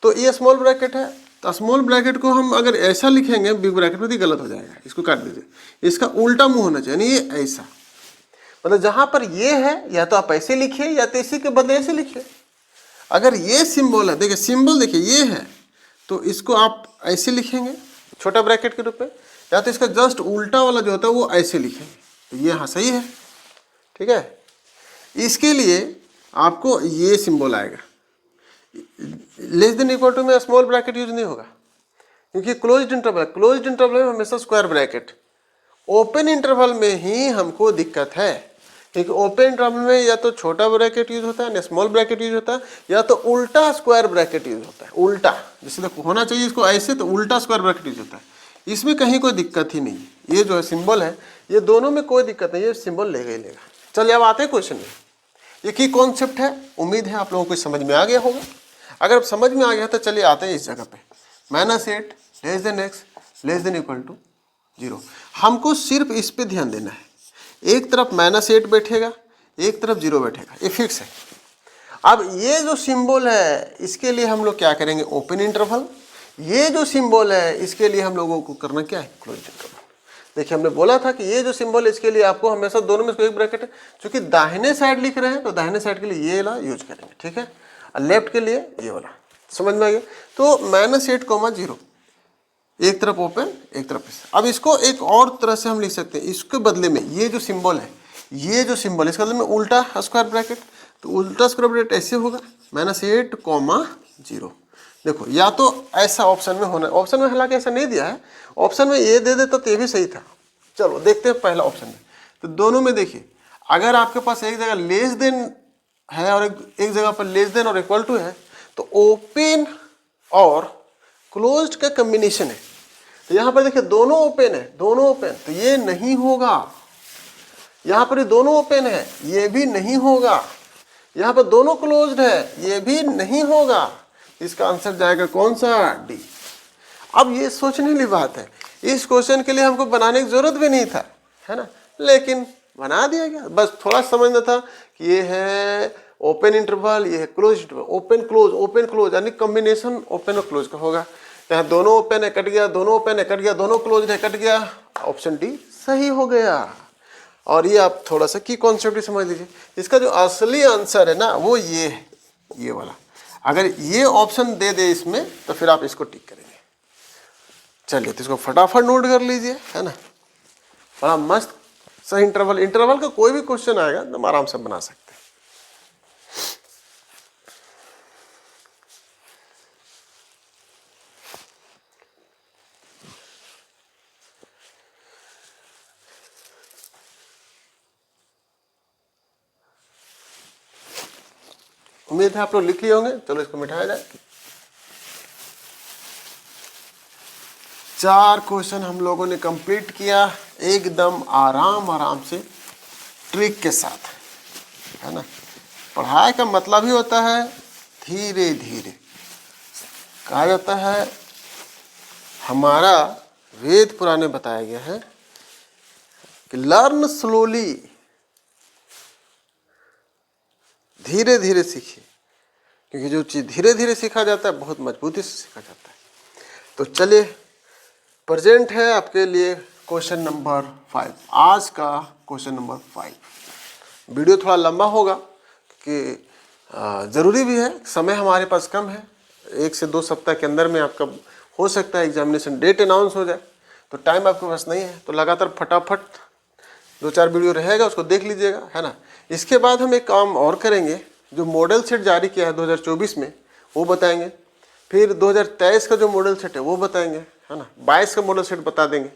तो ये स्मॉल ब्रैकेट है, तो स्मॉल ब्रैकेट को हम अगर ऐसा लिखेंगे बिग ब्रैकेट में तो गलत हो जाएगा, इसको काट दीजिए। इसका उल्टा मुंह होना चाहिए, यानी ये ऐसा, मतलब जहां पर ये है या तो आप ऐसे लिखिए या तो इसी के बदले ऐसे लिखिए। अगर ये सिंबल है, देखिए सिंबल देखिए ये है, तो इसको आप ऐसे लिखेंगे छोटा ब्रैकेट के रूप में, या तो इसका जस्ट उल्टा वाला जो होता है वो ऐसे लिखेंगे, तो ये हाँ सही है, ठीक है। इसके लिए आपको ये सिंबल आएगा, लेस देन इक्वल टू में स्मॉल ब्रैकेट यूज नहीं होगा क्योंकि क्लोज्ड इंटरवल, क्लोज्ड इंटरवल में हमेशा स्क्वायर ब्रैकेट। ओपन इंटरवल में ही हमको दिक्कत है क्योंकि ओपन इंटरवल में या तो छोटा ब्रैकेट यूज होता है या स्मॉल ब्रैकेट यूज होता है, या तो उल्टा स्क्वायर ब्रैकेट यूज होता है। उल्टा जैसे तो होना चाहिए इसको ऐसे, तो उल्टा स्क्वायर ब्रैकेट यूज होता है। इसमें कहीं कोई दिक्कत ही नहीं, ये जो है सिंबल है ये दोनों में कोई दिक्कत नहीं, ये सिंबल लेगा ही लेगा। चलिए अब आते हैं क्वेश्चन में। ये की कॉन्सेप्ट है, उम्मीद है आप लोगों को समझ में आ गया होगा। अगर समझ में आ गया तो चलिए आते हैं इस जगह पे, -8 less than x less than equal to 0। हमको सिर्फ इस पे ध्यान देना है, एक तरफ -8 बैठेगा एक तरफ 0 बैठेगा, ये फिक्स है। अब ये जो सिंबल है इसके लिए हम लोग क्या करेंगे, ओपन इंटरवल। ये जो सिंबल है इसके लिए हम लोगों को करना क्या है, क्लोज इंटरवल। देखिए हमने बोला था कि ये जो सिंबल है इसके लिए आपको हमेशा दोनों में एक ब्रैकेट है, क्योंकि दाहिने साइड लिख रहे हैं तो दाहिने साइड के लिए ये वाला यूज करेंगे, ठीक है, और लेफ्ट के लिए ये वाला। समझ में आ गया। तो -8, 0 एक तरफ ओपन एक तरफ इस। अब इसको एक और तरह से हम लिख सकते हैं, इसके बदले में ये जो सिंबल है, ये जो सिंबल है इसके बदले में उल्टा स्क्वायर ब्रैकेट, तो उल्टा स्क्वायर ब्रैकेट ऐसे होगा -8, 0। देखो या तो ऐसा ऑप्शन में होना, ऑप्शन में हालांकि ऐसा नहीं दिया है, ऑप्शन में ये दे देता तो ये भी सही था। चलो देखते हैं पहला ऑप्शन में। तो दोनों में देखिए, अगर आपके पास एक जगह लेस देन है और एक जगह पर लेस देन और इक्वल टू है, तो ओपन और क्लोज्ड का कॉम्बिनेशन है। तो यहाँ पर देखिए दोनों ओपन है, दोनों ओपन, तो ये नहीं होगा। यहाँ पर दोनों ओपन है, ये भी नहीं होगा। यहाँ पर दोनों क्लोज्ड है, ये भी नहीं होगा। इसका आंसर जाएगा कौन सा, डी। अब ये सोचने वाली बात है, इस क्वेश्चन के लिए हमको बनाने की जरूरत भी नहीं था, है ना, लेकिन बना दिया गया। बस थोड़ा समझना था कि ये है ओपन इंटरवल, ये है क्लोज इंटरवल। ओपन क्लोज यानी कॉम्बिनेशन ओपन और क्लोज का होगा। यहाँ दोनों ओपन है, कट गया, दोनों ओपन है, कट गया, दोनों क्लोज है, कट गया। ऑप्शन डी सही हो गया। और ये आप थोड़ा सा की कॉन्सेप्ट ही समझ लीजिए। इसका जो असली आंसर है ना वो ये है, ये वाला। अगर ये ऑप्शन दे दे इसमें तो फिर आप इसको टिक करेंगे। चलिए तो इसको फटाफट नोट कर लीजिए, है ना, बड़ा मस्त सही इंटरवल। इंटरवल का कोई भी क्वेश्चन आएगा तो हम आराम से बना सकते हैं। उम्मीद है आप लोग लिख लिए होंगे। चलो इसको मिटाया जाए। 4 क्वेश्चन हम लोगों ने कंप्लीट किया एकदम आराम से, ट्रिक के साथ, है ना। पढ़ाई का मतलब ही होता है धीरे धीरे। कहा जाता है, हमारा वेद पुराण में बताया गया है कि लर्न स्लोली, धीरे धीरे सीखिए, क्योंकि जो चीज़ धीरे धीरे सीखा जाता है बहुत मजबूती से सीखा जाता है। तो चलिए, प्रेजेंट है आपके लिए क्वेश्चन नंबर 5, आज का क्वेश्चन नंबर 5। वीडियो थोड़ा लंबा होगा कि ज़रूरी भी है, समय हमारे पास कम है, 1 से 2 सप्ताह के अंदर में आपका हो सकता है एग्जामिनेशन डेट अनाउंस हो जाए, तो टाइम आपके पास नहीं है, तो लगातार फटाफट 2-4 वीडियो रहेगा, उसको देख लीजिएगा, है ना। इसके बाद हम एक काम और करेंगे, जो मॉडल सेट जारी किया है 2024 में वो बताएंगे, फिर 2023 का जो मॉडल सेट है वो बताएंगे, है ना, 22 का मॉडल सेट बता देंगे।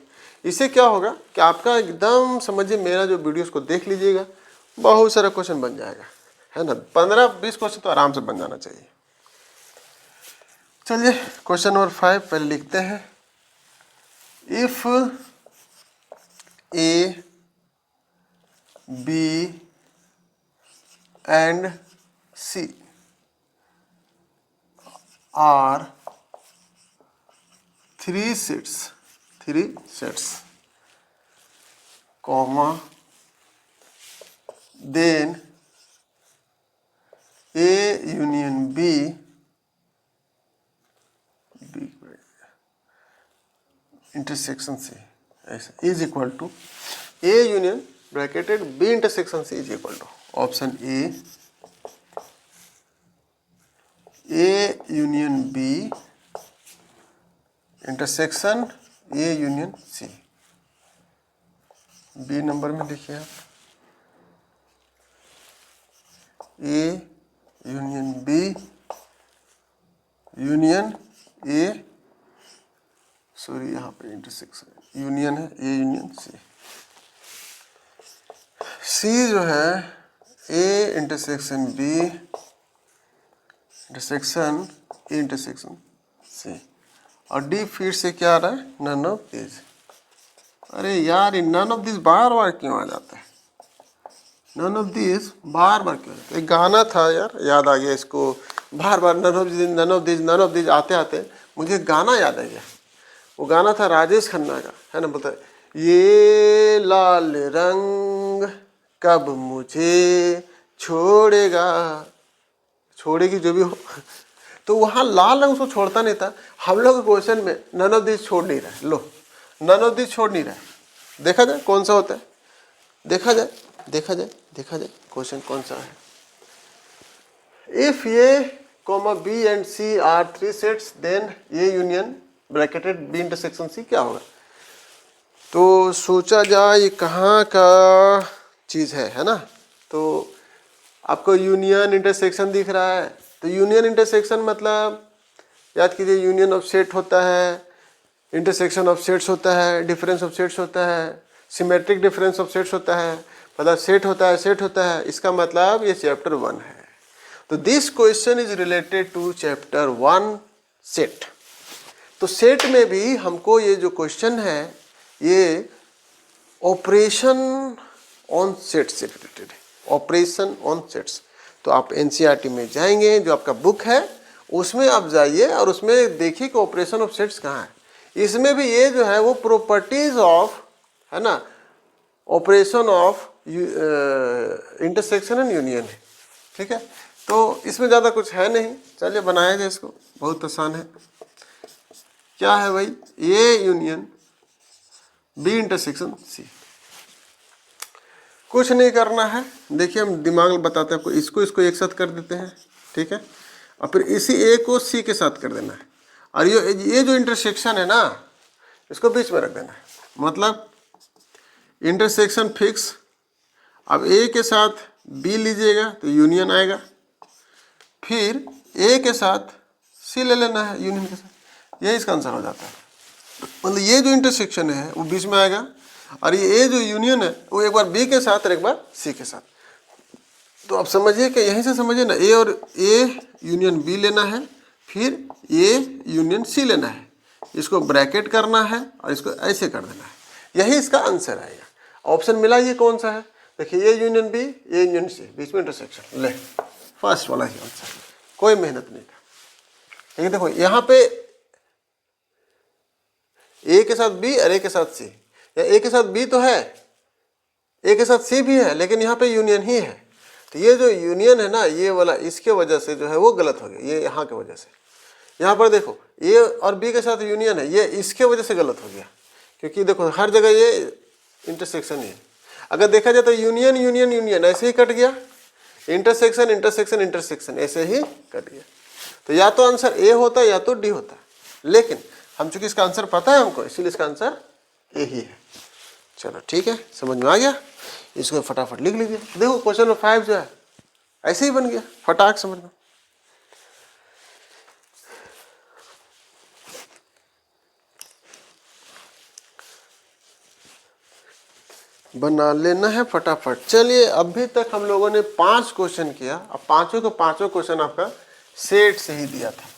इससे क्या होगा कि आपका एकदम समझिए, मेरा जो वीडियोस को देख लीजिएगा, बहुत सारा क्वेश्चन बन जाएगा, है ना, 15-20 क्वेश्चन तो आराम से बन जाना चाहिए। चलिए क्वेश्चन नंबर 5 पहले लिखते हैं। If A B and C are three sets, comma, then A union B intersection C is equal to A union bracketed B intersection C is equal to option A union B intersection A union C. B number में लिखिए आप, A union B union A, sorry यहाँ पे इंटरसेक्शन यूनियन है, ए यूनियन सी। सी जो है A intersection B intersection A intersection C, और डी फिर से क्या आ रहा है, नन ऑफ दिस। अरे यार, नन ऑफ दिस बार बार क्यों आ जाता है, नन ऑफ दिस बार बार क्यों आ जाता है। एक गाना था यार, याद आ गया इसको, बार बार none of this none of this none of this आते आते मुझे गाना याद आ गया। वो गाना था राजेश खन्ना का, है ना, बोलता है ये लाल रंग कब मुझे छोड़ेगा, छोड़ेगी जो भी हो, तो वहाँ लाल रंग उसको छोड़ता नहीं था। हम लोग क्वेश्चन में नन ऑफ दिस छोड़ नहीं रहे, लो नन ऑफ दिस छोड़ नहीं रहे। देखा जाए कौन सा होता है, देखा जाए क्वेश्चन कौन सा है। If A comma B and C are 3 sets then A union bracketed B intersection C क्या होगा। तो सोचा जाए ये कहाँ का चीज़ है ना। तो आपको यूनियन इंटरसेक्शन दिख रहा है, तो यूनियन इंटरसेक्शन मतलब याद कीजिए, यूनियन ऑफ सेट होता है, इंटरसेक्शन ऑफ सेट्स होता है, डिफरेंस ऑफ सेट्स होता है, सिमेट्रिक डिफरेंस ऑफ सेट्स होता है, मतलब सेट होता है। इसका मतलब ये चैप्टर 1 है। तो this question is related to chapter 1 set. तो सेट में भी हमको ये जो क्वेश्चन है ये ऑपरेशन ऑन सेट्स से रिलेटेड है, ऑपरेशन ऑन सेट्स। तो आप एनसीईआरटी में जाएंगे, जो आपका बुक है उसमें आप जाइए और उसमें देखिए कि ऑपरेशन ऑफ सेट्स कहाँ है। इसमें भी ये जो है वो प्रॉपर्टीज ऑफ, है ना, operation of intersection and union है, ठीक है। तो इसमें ज़्यादा कुछ है नहीं, चलिए बनाया जाए इसको, बहुत आसान है। क्या है भाई, A union B intersection C. कुछ नहीं करना है, देखिए हम दिमाग बताते हैं आपको, इसको एक साथ कर देते हैं, ठीक है, और फिर इसी ए को सी के साथ कर देना है, और ये जो इंटरसेक्शन है ना इसको बीच में रख देना है, मतलब इंटरसेक्शन फिक्स। अब ए के साथ बी लीजिएगा तो यूनियन आएगा, फिर ए के साथ सी ले लेना है यूनियन के साथ, यही इसका आंसर हो जाता है। मतलब ये जो इंटरसेक्शन है वो बीच में आएगा, और ये जो यूनियन है वो एक बार बी के साथ और एक बार सी के साथ। तो आप समझिए कि यहीं से समझिए ना, ए और ए यूनियन बी लेना है, फिर ए यूनियन सी लेना है, इसको ब्रैकेट करना है और इसको ऐसे कर देना है, यही इसका आंसर आएगा। ऑप्शन मिला ये कौन सा है, देखिए A union B, A union C, बीच में इंटरसेक्शन, ले फर्स्ट वाला ही आंसर, कोई मेहनत नहीं था। लेकिन देखो यहाँ पे ए के साथ बी और ए के साथ सी, या ए के साथ बी तो है, ए के साथ सी भी है, लेकिन यहाँ पे यूनियन ही है। तो ये जो यूनियन है ना, ये वाला इसके वजह से जो है वो गलत हो गया, ये यहाँ के वजह से। यहाँ पर देखो ए और बी के साथ यूनियन है, ये इसके वजह से गलत हो गया, क्योंकि देखो हर जगह ये इंटरसेक्शन ही है। अगर देखा जाए तो यूनियन यूनियन यूनियन ऐसे ही कट गया, इंटरसेक्शन इंटरसेक्शन इंटरसेक्शन ऐसे ही कट गया। तो या तो आंसर ए होता है या तो डी होता है, लेकिन हम चूंकि इसका आंसर पता है हमको, इसीलिए इसका आंसर ए ही है। चलो ठीक है, समझ में आ गया। इसको फटाफट लिख लीजिए। देखो क्वेश्चन नंबर 5 जो है ऐसे ही बन गया, फटाक समझ में। बना लेना है फटाफट। चलिए अभी तक हम लोगों ने 5 क्वेश्चन किया। अब पांचों के पांचों क्वेश्चन आपका सेट से ही दिया था।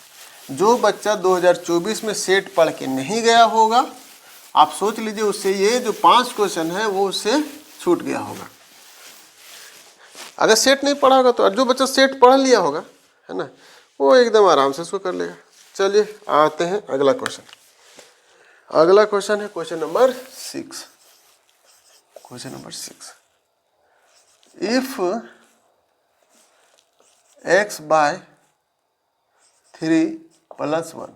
जो बच्चा 2024 में सेट पढ़ के नहीं गया होगा, आप सोच लीजिए उससे ये जो 5 क्वेश्चन है वो उससे छूट गया होगा। अगर सेट नहीं पढ़ा होगा तो, जो बच्चा सेट पढ़ लिया होगा है ना, वो एकदम आराम से इसको कर लेगा। चलिए आते हैं अगला क्वेश्चन। अगला क्वेश्चन है question number 6। Question number 6, if x by 3 plus 1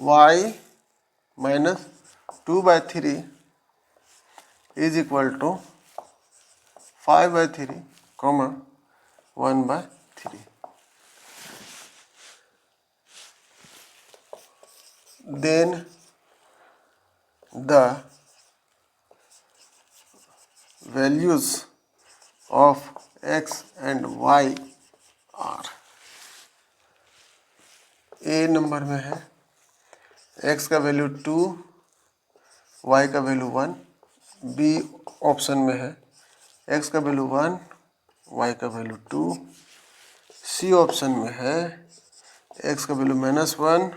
y minus 2 by 3 is equal to 5 by 3 comma 1 by 3, then the values of x and y are। A number में है x का वैल्यू 2, y का वैल्यू 1। बी ऑप्शन में है x का वैल्यू 1, y का वैल्यू 2। सी ऑप्शन में है x का वैल्यू -1,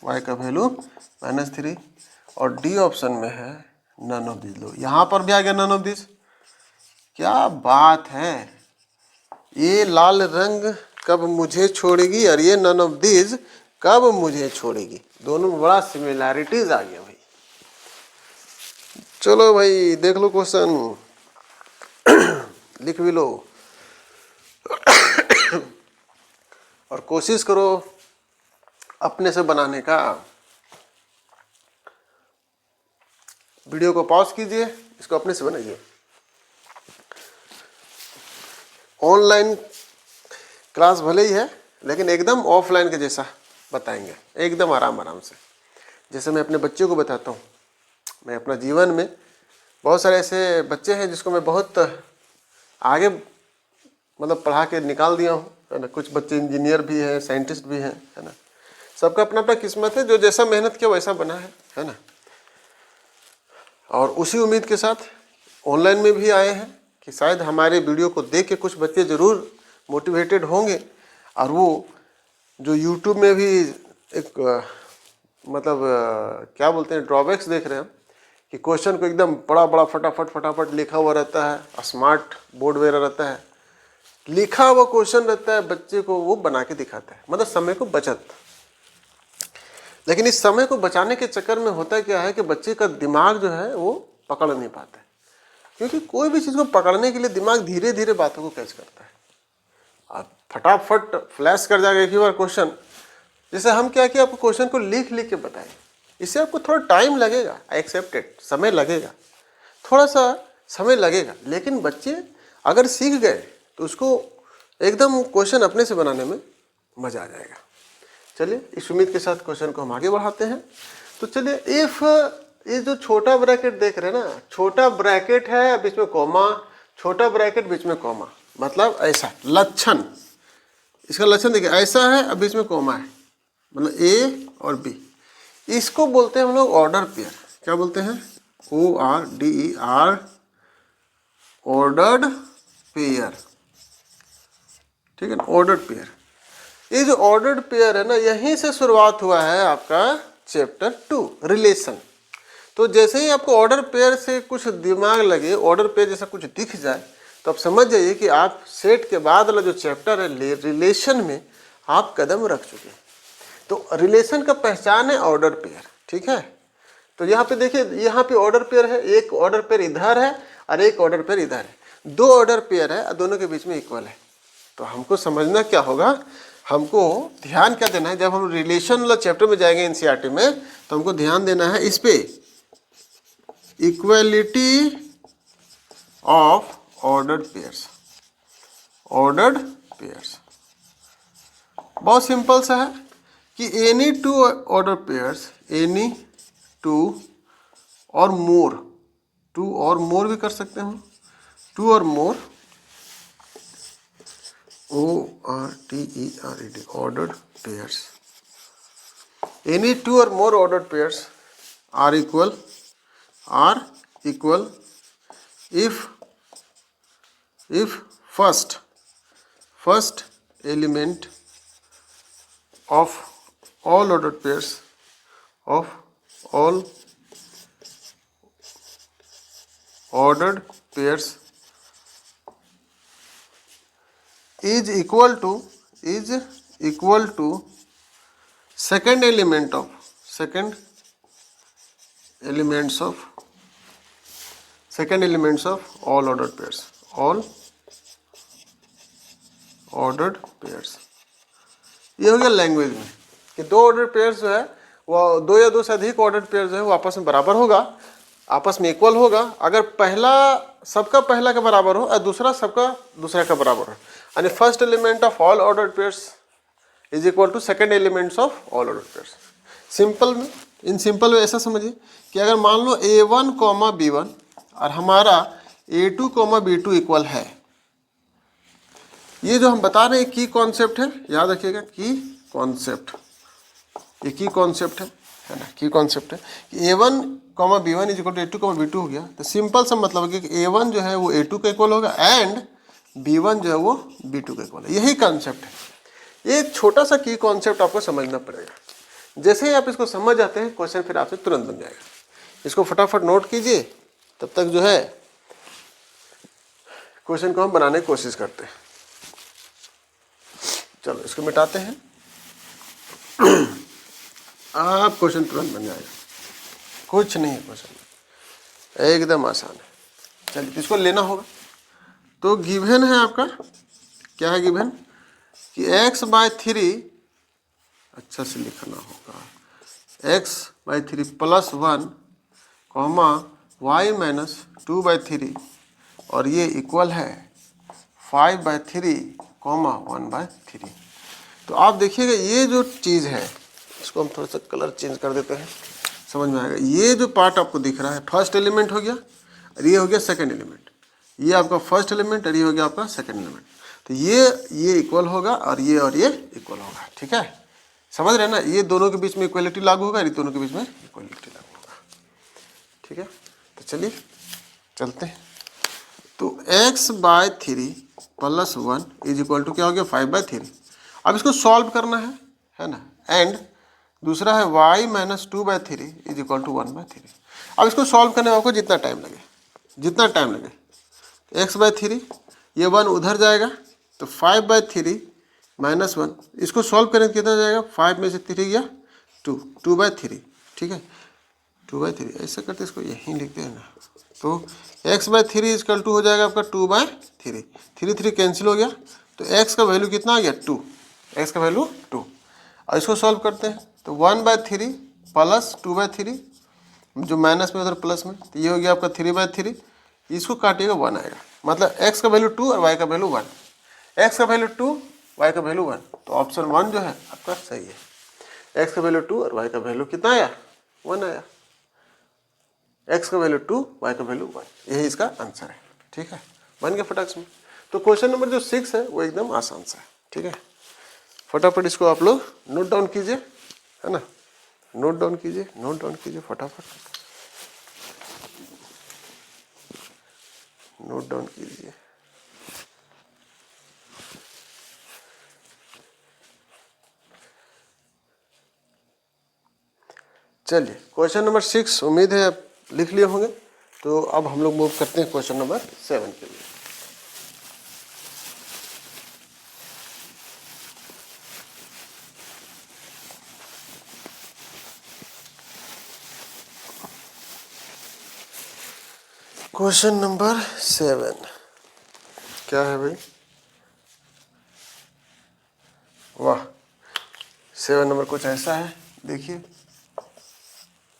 y का वैल्यू -3। और डी ऑप्शन में है नन ऑफ दिस। लो यहाँ पर भी आ गया नन ऑफ दिस। क्या बात है, ये लाल रंग कब मुझे छोड़ेगी और ये नन ऑफ दिस कब मुझे छोड़ेगी। दोनों में बड़ा सिमिलैरिटीज आ गया भाई। चलो भाई देख लो क्वेश्चन, लिख भी लो और कोशिश करो अपने से बनाने का। वीडियो को पॉज कीजिए, इसको अपने से बनाइए। ऑनलाइन क्लास भले ही है लेकिन एकदम ऑफलाइन के जैसा बताएंगे, एकदम आराम से। जैसे मैं अपने बच्चों को बताता हूँ, मैं अपना जीवन में बहुत सारे ऐसे बच्चे हैं जिसको मैं बहुत आगे मतलब पढ़ा के निकाल दिया हूँ, है ना। कुछ बच्चे इंजीनियर भी हैं, साइंटिस्ट भी हैं, है ना। सबका अपना अपना किस्मत है, जो जैसा मेहनत किया वैसा बना है ना। और उसी उम्मीद के साथ ऑनलाइन में भी आए हैं कि शायद हमारे वीडियो को देख के कुछ बच्चे ज़रूर मोटिवेटेड होंगे और वो जो यूट्यूब में भी एक मतलब क्या बोलते हैं ड्रॉबैक्स देख रहे हैं कि क्वेश्चन को एकदम बड़ा फटाफट लिखा हुआ रहता है, स्मार्ट बोर्ड वगैरह रहता है, लिखा हुआ क्वेश्चन रहता है, बच्चे को वो बना के दिखाता है, मतलब समय को बचत। लेकिन इस समय को बचाने के चक्कर में होता क्या है कि बच्चे का दिमाग जो है वो पकड़ नहीं पाता है, क्योंकि कोई भी चीज़ को पकड़ने के लिए दिमाग धीरे धीरे बातों को कैच करता है। आप फटाफट फ्लैश कर जाएगा एक ही बार क्वेश्चन। जैसे हम क्या किया, आपको क्वेश्चन को लिख के बताएं, इससे आपको थोड़ा टाइम लगेगा, एक्सेप्टेड, समय लगेगा, थोड़ा सा समय लगेगा। लेकिन बच्चे अगर सीख गए तो उसको एकदम क्वेश्चन अपने से बनाने में मज़ा आ जाएगा। चलिए इस उम्मीद के साथ क्वेश्चन को हम आगे बढ़ाते हैं। तो चलिए, इफ ये जो छोटा ब्रैकेट देख रहे हैं ना, छोटा ब्रैकेट है बीच में कॉमा, छोटा ब्रैकेट बीच में कॉमा, मतलब ऐसा लक्षण, इसका लक्षण देखिए ऐसा है, अब बीच में कॉमा है, मतलब ए और बी। इसको बोलते हैं हम लोग ऑर्डर पेयर। क्या बोलते हैं? ORDER, ordered pair. ठीक है ना, ऑर्डर्ड पेयर। ये जो ऑर्डर्ड पेयर है ना, यहीं से शुरुआत हुआ है आपका चैप्टर 2 रिलेशन। तो जैसे ही आपको ऑर्डर पेयर से कुछ दिमाग लगे, ऑर्डर पेयर जैसा कुछ दिख जाए, तो आप समझ जाइए कि आप सेट के बाद वाला जो चैप्टर है रिलेशन में आप कदम रख चुके हैं। तो रिलेशन का पहचान है ऑर्डर पेयर। ठीक है, तो यहाँ पे देखिए, यहाँ पे ऑर्डर पेयर है, एक ऑर्डर पेयर इधर है और एक ऑर्डर पेयर इधर है, 2 ऑर्डर पेयर है और दोनों के बीच में इक्वल है। तो हमको समझना क्या होगा, हमको ध्यान क्या देना है, जब हम रिलेशन वाला चैप्टर में जाएंगे एनसीईआरटी में, तो हमको ध्यान देना है इस पे, equality of ordered pairs. Ordered pairs बहुत सिंपल सा है कि any two order pairs, any two और मोर, टू और मोर भी कर सकते हैं हम, टू और मोर, ORDERED, ordered pairs. Any two or more ordered pairs are equal if first element of all ordered pairs of all ordered pairs is equal to second elements of all ordered pairs, all ordered pairs। ये हो गया लैंग्वेज में कि दो ऑर्डर पेयर्स जो है वो दो या दो से अधिक ऑर्डर पेयर जो है वो आपस में बराबर होगा, आपस में इक्वल होगा, अगर पहला सबका पहला के बराबर हो और दूसरा सबका दूसरा का बराबर हो, यानी first element of all ordered pairs is equal to second elements of all ordered pairs. Simple में, इन सिंपल में ऐसा समझिए कि अगर मान लो A1, B1 और हमारा A2, B2 इक्वल है, ये जो हम बता रहे हैं की कॉन्सेप्ट है, याद रखिएगा की कॉन्सेप्ट, ये की कॉन्सेप्ट है ना, की कॉन्सेप्ट है कि A1, B1 is equal to A2, B2 हो गया, तो सिंपल सा मतलब है कि A1 जो है वो A2 का इक्वल होगा एंड B1 जो है वो B2 का इक्वल है। यही कॉन्सेप्ट है, ये छोटा सा की कॉन्सेप्ट आपको समझना पड़ेगा। जैसे ही आप इसको समझ जाते हैं क्वेश्चन फिर आपसे तुरंत बन जाएगा। इसको फटाफट नोट कीजिए, तब तक जो है क्वेश्चन को हम बनाने की कोशिश करते हैं। चलो इसको मिटाते हैं, आप क्वेश्चन तुरंत बन जाएगा, कुछ नहीं है क्वेश्चन, एकदम आसान है। चलिए इसको लेना होगा, तो गिवन है आपका, क्या है गिवन कि x/3, अच्छा से लिखना होगा, x/3 + 1, y - 2/3 और ये इक्वल है 5/3, 1/3। तो आप देखिएगा ये जो चीज़ है, इसको हम थोड़ा सा कलर चेंज कर देते हैं, समझ में आएगा। ये जो पार्ट आपको दिख रहा है फर्स्ट एलिमेंट हो गया और ये हो गया सेकंड एलिमेंट, ये आपका फर्स्ट एलिमेंट और ये हो गया आपका सेकंड एलिमेंट। तो ये इक्वल होगा और ये इक्वल होगा, ठीक है, समझ रहे हैं ना। ये दोनों के बीच में इक्वलिटी लागू होगा, ये दोनों के बीच में इक्वलिटी लागू होगा, ठीक है। तो चलिए चलते हैं। तो x/3 + 1 इज इक्वल टू क्या हो गया 5/3। अब इसको सॉल्व करना है ना, एंड दूसरा है y - 2/3 इज इक्वल टू 1/3। अब इसको सॉल्व करने में आपको जितना टाइम लगे, x/3, ये 1 उधर जाएगा तो 5/3 - 1, इसको सॉल्व करें तो कितना जाएगा, 5 में से 3 गया 2/3, ठीक है, 2/3 ऐसा करते इसको यहीं लिखते हैं ना। तो x/3 इक्वल टू हो जाएगा आपका 2/3, 3 कैंसिल हो गया, तो x का वैल्यू कितना आ गया 2, x का वैल्यू 2। और इसको सॉल्व करते हैं तो 1/3 + 2/3, जो माइनस में उधर प्लस में, तो ये हो गया आपका 3/3, इसको काटिएगा 1 आएगा, मतलब x का वैल्यू 2 और y का वैल्यू 1, x का वैल्यू 2, y का वैल्यू 1, तो ऑप्शन 1 जो है आपका सही है। x का वैल्यू 2 और y का वैल्यू कितना आया, 1 आया, x का वैल्यू 2, y का वैल्यू 1, यही इसका आंसर है, ठीक है, बन गया फटाक से। तो क्वेश्चन नंबर जो 6 है वो एकदम आसान सा है, ठीक है। फटाफट इसको आप लोग नोट डाउन कीजिए, है ना, नोट डाउन कीजिए फटाफट, नोट डाउन कीजिए। चलिए क्वेश्चन नंबर 6 उम्मीद है आप लिख लिए होंगे। तो अब हम लोग मूव करते हैं क्वेश्चन नंबर 7 के लिए। क्वेश्चन नंबर 7 क्या है भाई, वाह, 7 नंबर कुछ ऐसा है, देखिए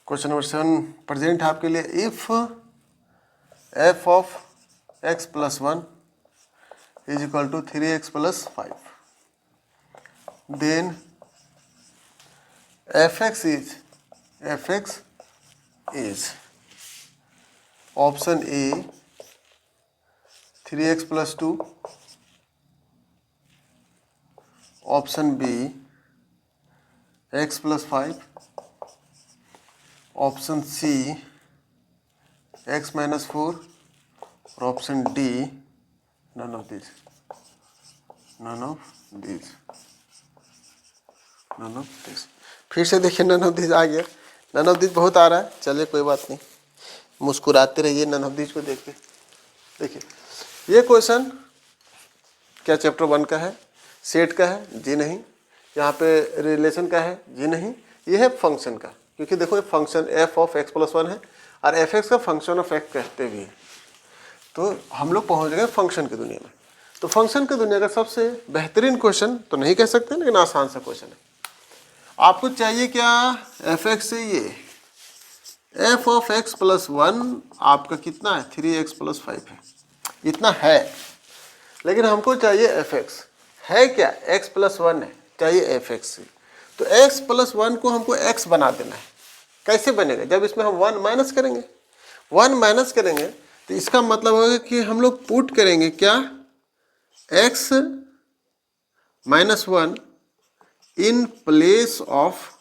क्वेश्चन नंबर 7 प्रेजेंट है आपके लिए। If f of x plus 1 is equal to 3x plus 5, then fx is option A 3x plus 2, option B x plus 5, option C x minus 4 और option D none of this. फिर से देखिए नन ऑफ दिस आ गया। नन ऑफ दिस बहुत आ रहा है, चलिए कोई बात नहीं, मुस्कुराते रहिए नन ऑफ दिस को देख के। देखिए ये क्वेश्चन क्या चैप्टर 1 का है, सेट का है जी नहीं, यहाँ पे रिलेशन का है जी नहीं, ये है फंक्शन का, क्योंकि देखो ये function f of x plus 1 है और fx का फंक्शन ऑफ x कहते भी हैं। तो हम लोग पहुँच गए फंक्शन की दुनिया में। तो फंक्शन की दुनिया का सबसे बेहतरीन क्वेश्चन तो नहीं कह सकते, लेकिन आसान सा क्वेश्चन है। आपको चाहिए क्या, fx से ये f ऑफ x प्लस 1 आपका कितना है, 3x प्लस 5 है, इतना है। लेकिन हमको चाहिए fx, है क्या, x प्लस 1 है, चाहिए fx से। तो x प्लस 1 को हमको x बना देना है। कैसे बनेगा, जब इसमें हम 1 माइनस करेंगे, 1 माइनस करेंगे तो इसका मतलब होगा कि हम लोग पुट करेंगे क्या, x minus 1 in place of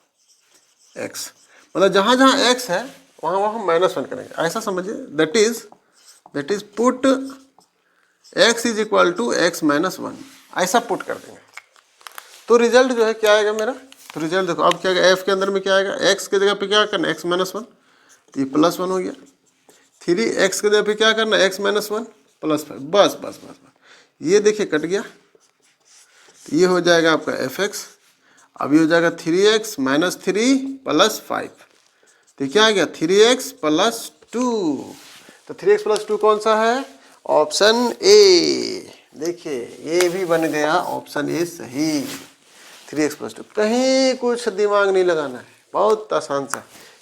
x, मतलब जहाँ जहाँ x है वहाँ वहाँ हम माइनस 1 करेंगे, ऐसा समझिए। That is put x is equal to x minus 1, ऐसा पुट कर देंगे। तो रिजल्ट जो है क्या आएगा मेरा, तो रिजल्ट देखो अब क्या आएगा, f के अंदर में क्या आएगा, x के जगह पे क्या करना, x माइनस 1, तो ये प्लस 1 हो गया। 3x के जगह पे क्या करना, x माइनस 1 प्लस 5, बस बस बस बस, ये देखिए कट गया। तो ये हो जाएगा आपका fx, अब ये हो जाएगा 3x माइनस 3 प्लस 5, तो क्या आ गया 3x प्लस 2। तो 3x प्लस 2 कौन सा है, ऑप्शन ए। देखिए ये भी बन गया ऑप्शन ए सही, 3x प्लस 2। कहीं कुछ दिमाग नहीं लगाना है, बहुत आसान सा।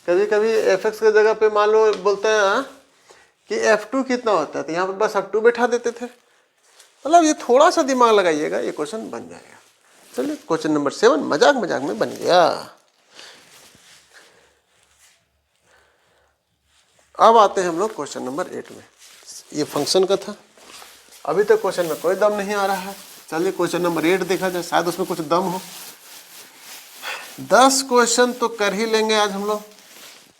कभी कभी fx के जगह पे मान लो बोलते हैं कि f2 कितना होता है, तो यहाँ पर बस f2 बैठा देते थे। मतलब ये थोड़ा सा दिमाग लगाइएगा, ये क्वेश्चन बन जाएगा। चलिए क्वेश्चन नंबर 7 मजाक मजाक में बन गया। अब आते हैं हम लोग क्वेश्चन नंबर 8 में। ये फंक्शन का था, अभी तक क्वेश्चन में कोई दम नहीं आ रहा है। चलिए क्वेश्चन नंबर 8 देखा जाए, शायद उसमें कुछ दम हो। 10 क्वेश्चन तो कर ही लेंगे आज हम लोग,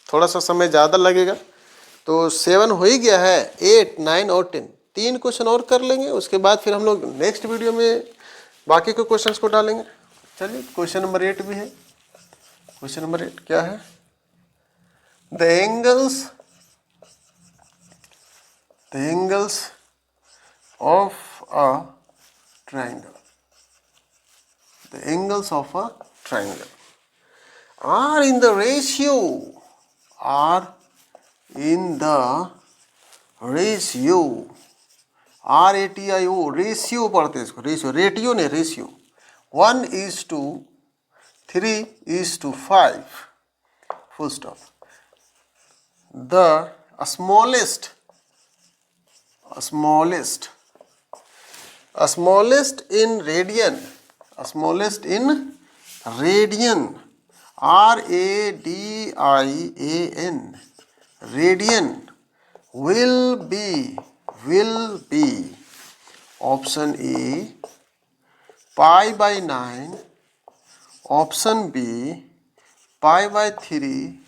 थोड़ा सा समय ज़्यादा लगेगा। तो 7 हो ही गया है, 8, 9 और 10, 3 क्वेश्चन और कर लेंगे। उसके बाद फिर हम लोग नेक्स्ट वीडियो में बाकी के क्वेश्चंस को डालेंगे। चलिए क्वेश्चन नंबर 8 भी है। क्वेश्चन नंबर 8 क्या है, the angles of a triangle, the angles of a triangle are in the ratio, RATIO, ratio पढ़ते हैं इसको, रेशियो, रेटियो नहीं ratio, 1:3:5, full stop. The smallest in radian, radian will be option A pi/9, option B pi/3,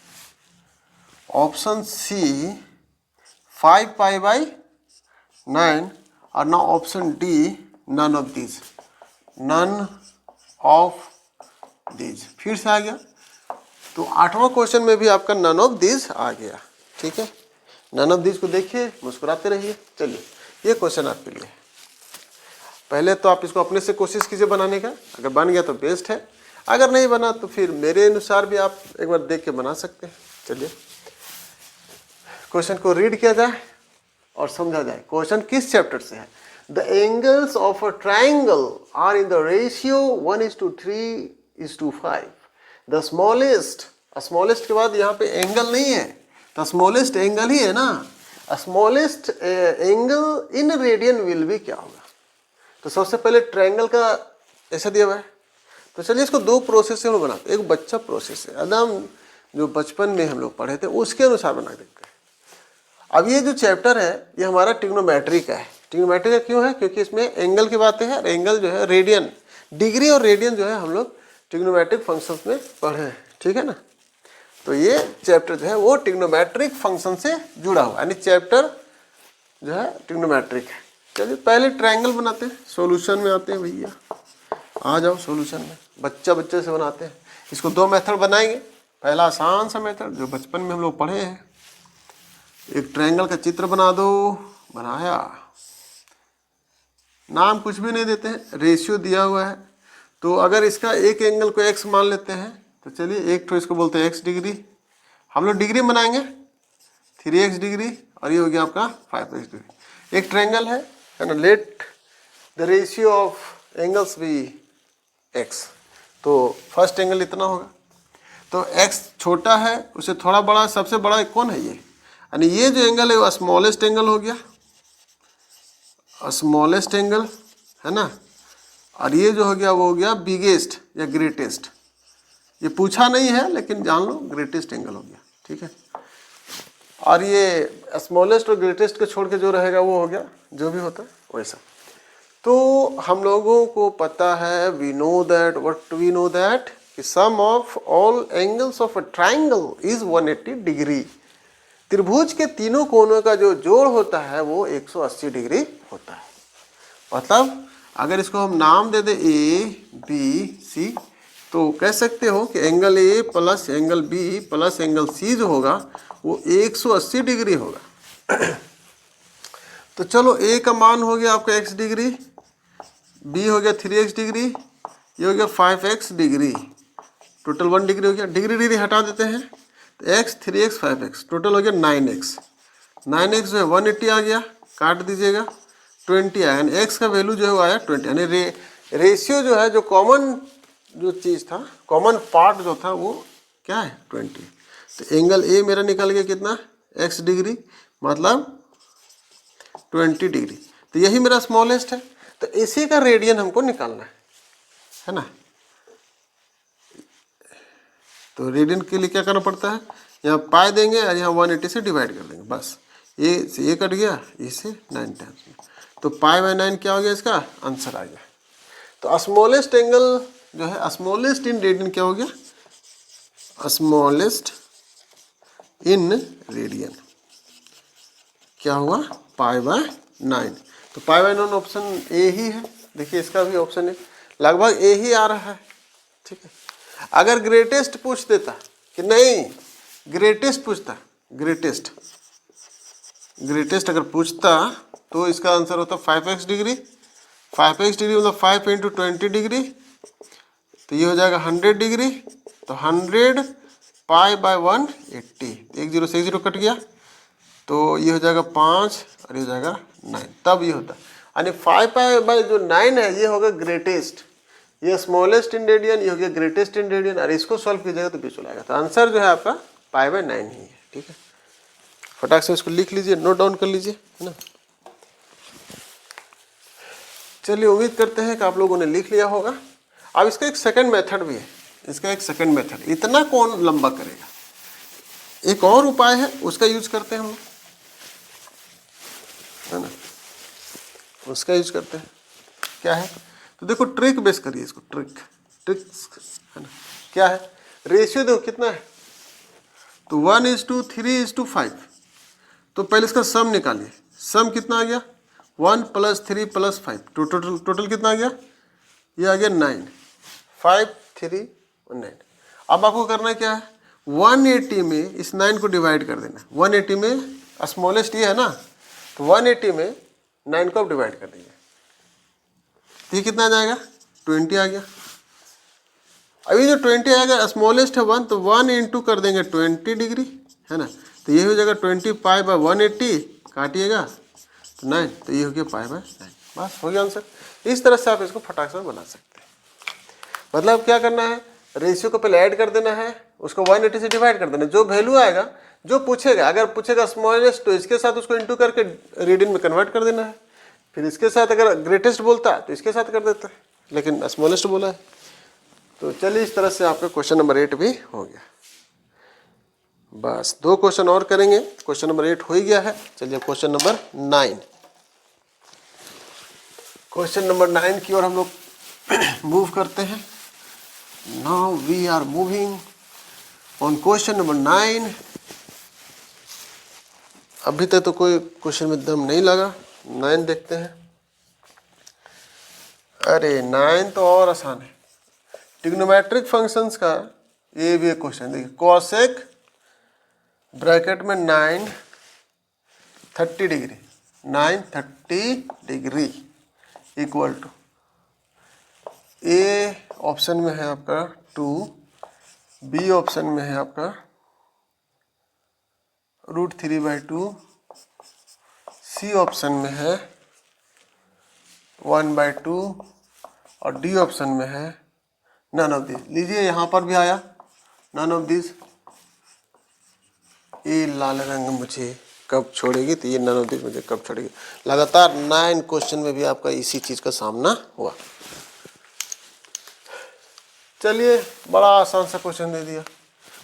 option C 5pi/9 और ना option D none of these. फिर से आ गया। तो 8वां क्वेश्चन में भी आपका नन ऑफ दीज आ गया। ठीक है, नन ऑफ दीज को देखिए, मुस्कुराते रहिए। चलिए ये क्वेश्चन आपके लिए, पहले तो आप इसको अपने से कोशिश कीजिए बनाने का, अगर बन गया तो बेस्ट है, अगर नहीं बना तो फिर मेरे अनुसार भी आप एक बार देख के बना सकते हैं। चलिए क्वेश्चन को रीड किया जाए और समझा जाए क्वेश्चन किस चैप्टर से है। The angles of a triangle are in the ratio 1:3 3:5। The smallest, smallest के बाद यहाँ पे एंगल नहीं है, तो स्मॉलेस्ट एंगल ही है ना। Smallest angle in radian will be क्या होगा? तो सबसे पहले ट्रायंगल का ऐसा दिया हुआ है, तो चलिए इसको दो प्रोसेस से हम लोग बनाते हैं। एक बच्चा प्रोसेस है, एकदम जो बचपन में हम लोग पढ़े थे उसके अनुसार बना देते हैं। अब ये जो चैप्टर है ये हमारा ट्रिग्नोमेट्री का है। ट्रिग्नोमेट्री का क्यों है? क्योंकि इसमें एंगल की बातें हैं, और एंगल जो है रेडियन, डिग्री और रेडियन जो है हम लोग ट्रिग्नोमेट्रिक फंक्शंस में पढ़े हैं, ठीक है ना। तो ये चैप्टर जो है वो ट्रिग्नोमेट्रिक फंक्शन से जुड़ा हुआ, यानी चैप्टर जो है ट्रिग्नोमेट्रिक है। चलिए पहले ट्रायंगल बनाते हैं, सॉल्यूशन में आते हैं भैया, आ जाओ सॉल्यूशन में। बच्चे से बनाते हैं इसको। दो मेथड बनाएंगे। पहला आसान सा मेथड जो बचपन में हम लोग पढ़े हैं, एक ट्रायंगल का चित्र बना दो, बनाया, नाम कुछ भी नहीं देते हैं, रेशियो दिया हुआ है। तो अगर इसका एक एंगल को x मान लेते हैं, तो चलिए एक तो इसको बोलते हैं x डिग्री, हम लोग डिग्री बनाएंगे 3x डिग्री, और ये हो गया आपका 5x डिग्री। एक ट्रायंगल है ना, let the ratio of angles be x। तो फर्स्ट एंगल इतना होगा, तो x छोटा है उससे थोड़ा बड़ा, सबसे बड़ा कौन है ये, यानी ये जो एंगल है वो स्मॉलेस्ट एंगल हो गया, स्मॉलेस्ट एंगल है ना। और ये जो हो गया वो हो गया बिगेस्ट या ग्रेटेस्ट। ये पूछा नहीं है लेकिन जान लो ग्रेटेस्ट एंगल हो गया, ठीक है। और ये स्मॉलेस्ट और ग्रेटेस्ट को छोड़ के जो रहेगा वो हो गया जो भी होता है वैसा। तो हम लोगों को पता है, we know that, what we know that, कि sum of all angles of a triangle is 180 degree. त्रिभुज के तीनों कोनों का जो जोड़ होता है वो 180 डिग्री होता है। मतलब अगर इसको हम नाम दे दे ए बी सी, तो कह सकते हो कि angle A plus angle B plus angle C जो होगा वो 180 डिग्री होगा। तो चलो ए का मान हो गया आपका x डिग्री, बी हो गया 3x डिग्री, ये हो गया 5x डिग्री, टोटल 1 डिग्री हो गया। डिग्री डिग्री हटा देते हैं, तो x 3x 5x टोटल हो गया 9x। 9x जो है 180 आ गया, काट दीजिएगा, 20 आया, यानी x का वैल्यू जो है वो आया 20। यानी रेशियो जो है, जो कॉमन जो चीज़ था, कॉमन पार्ट जो था वो क्या है 20। तो एंगल ए मेरा निकल गया कितना, x डिग्री, मतलब 20 डिग्री। तो यही मेरा स्मॉलेस्ट है, तो इसी का रेडियन हमको निकालना है ना। तो रेडियन के लिए क्या करना पड़ता है, यहाँ पाई देंगे और यहाँ 180 से डिवाइड कर देंगे, बस ये से ये कट गया, इसे 9 टाइम्स, तो π/9 क्या हो गया, इसका आंसर आ गया। तो स्मॉलेस्ट एंगल जो है, स्मॉलेस्ट इन रेडियन क्या हो गया, स्मॉलेस्ट इन रेडियन क्या हुआ, π/9। तो π/9 ऑप्शन ए ही है। देखिए इसका भी ऑप्शन है, लगभग ए ही आ रहा है, ठीक है। अगर ग्रेटेस्ट पूछ देता कि नहीं, ग्रेटेस्ट पूछता, ग्रेटेस्ट अगर पूछता तो इसका आंसर होता 5x डिग्री। 5x डिग्री मतलब 5 × 20 डिग्री, तो ये हो जाएगा 100 डिग्री। तो 100 π/180, 1 0 से 1 0 कट गया, तो ये हो जाएगा 5 और ये हो जाएगा 9, तब ये होता, यानी 5π/9 है, ये होगा ग्रेटेस्ट, ये स्मॉलेस्ट इन रेडियन, ये हो गया ग्रेटेस्ट इन रेडियन। और इसको सॉल्व कीजिएगा तो बीच आएगा। तो आंसर जो है आपका π/9 ही है, ठीक है। फटाक से इसको लिख लीजिए, नोट डाउन कर लीजिए, है ना। चलिए उम्मीद करते हैं कि आप लोगों ने लिख लिया होगा। अब इसका एक सेकंड मेथड भी है, इसका एक सेकंड मेथड, इतना कौन लंबा करेगा, एक और उपाय है उसका यूज करते हैं हम लोग, है ना, उसका यूज करते हैं। क्या है, तो देखो ट्रिक बेस करिए इसको, ट्रिक है ना। क्या है, रेशियो देखो कितना है, तो 1:3:5। तो पहले इसका सम निकालिए, सम कितना आ गया, 1 + 3 + 5, टोटल कितना आ गया, ये आ गया 9, 5 3 और 9। अब आपको करना क्या है, 180 में इस 9 को डिवाइड कर देना। 180 में स्मॉलेस्ट ये है ना, तो 180 में 9 को आप डिवाइड कर दीजिए, ये कितना आ जाएगा, 20 आ गया। अभी जो 20 आएगा, स्मॉलेस्ट है 1, तो 1 × कर देंगे 20 डिग्री, है ना। तो ये हो जाएगा 20 π/180, काटिएगा तो 9, तो ये हो गया π/9, बस हो गया आंसर। इस तरह से आप इसको फटाक से बना सकते हैं। मतलब क्या करना है, रेशियो को पहले ऐड कर देना है, उसको 180 से डिवाइड कर देना, जो वैल्यू आएगा, जो पूछेगा, अगर पूछेगा स्मॉलेस्ट तो इसके साथ उसको इंटू करके रीडियन में कन्वर्ट कर देना है, फिर इसके साथ अगर ग्रेटेस्ट बोलता है तो इसके साथ कर देता है, लेकिन स्मॉलेस्ट बोला है। तो चलिए इस तरह से आपका क्वेश्चन नंबर 8 भी हो गया। बस 2 क्वेश्चन और करेंगे, क्वेश्चन नंबर 8 हो ही गया है। चलिए क्वेश्चन नंबर 9, क्वेश्चन नंबर 9 की ओर हम लोग मूव करते हैं। Now we are moving on question number 9। अभी तक तो कोई क्वेश्चन में दम नहीं लगा, 9 देखते हैं। अरे 9 तो और आसान है, ट्रिग्नोमेट्रिक फंक्शंस का ये भी एक क्वेश्चन। देखिए कॉसेक ब्रैकेट में 9 30 degree, 9 30 degree equal to, A option में है आपका 2, बी ऑप्शन में है आपका √3/2, सी ऑप्शन में है 1/2 और डी ऑप्शन में है नन ऑफ दिस। लीजिए यहाँ पर भी आया नन ऑफ दिस। ये लाल रंग मुझे कब छोड़ेगी, तो ये नन ऑफ दिस मुझे कब छोड़ेगी। लगातार 9 क्वेश्चन में भी आपका इसी चीज़ का सामना हुआ। चलिए बड़ा आसान सा क्वेश्चन दे दिया,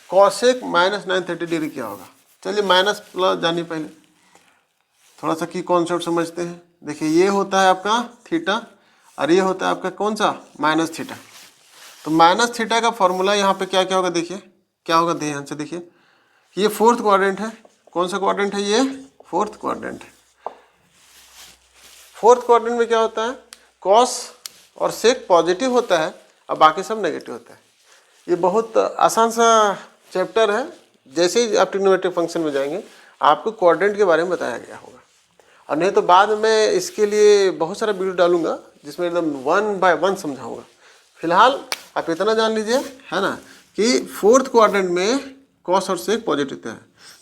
कॉसेक -930 डिग्री क्या होगा। चलिए माइनस प्लस जानिए, पहले थोड़ा सा की कॉन्सेप्ट समझते हैं। देखिए ये होता है आपका थीटा और ये होता है आपका कौन सा, माइनस थीटा। तो माइनस थीटा का फॉर्मूला यहाँ पे क्या क्या होगा, देखिए क्या होगा, ध्यान से देखिए। ये 4th क्वाड्रेंट है, कौन सा क्वाड्रेंट है, ये 4th क्वाड्रेंट है। 4th क्वाड्रेंट में क्या होता है, कॉस और सेक पॉजिटिव होता है और बाकी सब नेगेटिव होता है। ये बहुत आसान सा चैप्टर है, जैसे ही आप ट्रिग्नोमेट्रिक फंक्शन में जाएंगे आपको क्वाड्रेंट के बारे में बताया गया होगा। और नहीं तो बाद में इसके लिए बहुत सारा वीडियो डालूंगा जिसमें एकदम 1 by 1 समझाऊंगा। फिलहाल आप इतना जान लीजिए, है ना, कि 4th क्वाड्रेंट में कॉस और सेक पॉजिटिव है।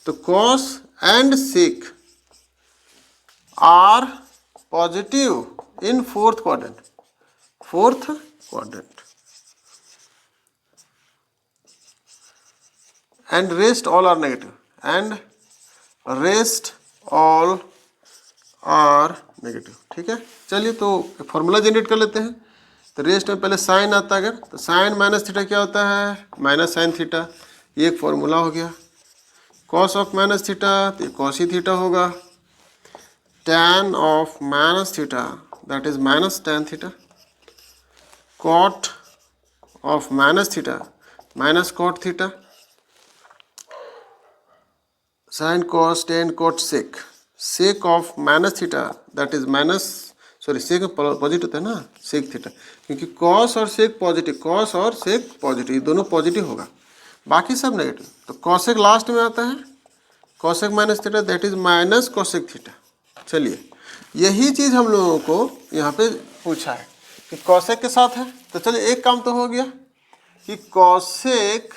तो cos and sec are positive in 4th quadrant, 4th quadrant, and rest all are negative, and rest all are negative। ठीक है, चलिए तो फॉर्मूला जनरेट कर लेते हैं। तो रेस्ट में पहले साइन आता है, अगर तो साइन माइनस थीटा क्या होता है, माइनस साइन थीटा, ये एक फॉर्मूला हो गया। कॉस ऑफ माइनस थीटा तो ये कॉस ही थीटा होगा। Tan of minus theta that is minus tan theta. Cot of minus theta minus cot theta. Sine cos tan cot sec, sec of minus theta that is minus, sorry sec positive होता है ना, सेक थीटा, क्योंकि कॉस और सेक पॉजिटिव, कॉस और सेक पॉजिटिव, दोनों पॉजिटिव होगा, बाकी सब नेगेटिव। तो कॉसेक लास्ट में आता है, cosec minus theta that is minus cosec theta. चलिए यही चीज़ हम लोगों को यहाँ पे पूछा है कि कॉसेक के साथ है। तो चलिए एक काम तो हो गया कि कॉसेक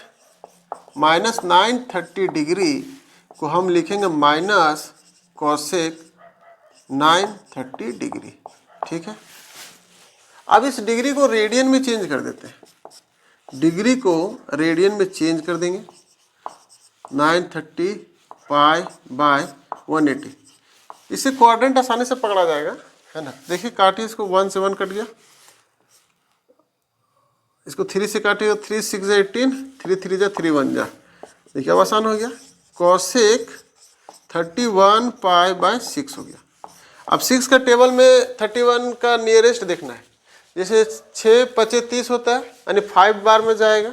-930 डिग्री को हम लिखेंगे माइनस कॉसेक 930 डिग्री। ठीक है, अब इस डिग्री को रेडियन में चेंज कर देते हैं, डिग्री को रेडियन में चेंज कर देंगे। 930 पाई बाय 180, इससे क्वाड्रेंट आसानी से पकड़ा जाएगा, है ना। देखिए काटिए इसको, 1 से 1 कट गया, इसको 3 से काटिए, 3 6 18, 3 3 जा 3 1 जा। देखिए अब आसान हो गया, कॉसेक 31 पाई बाय 6 हो गया। अब 6 का टेबल में 31 का नियरेस्ट देखना है। जैसे 6 5 30 होता है, यानी 5 बार में जाएगा,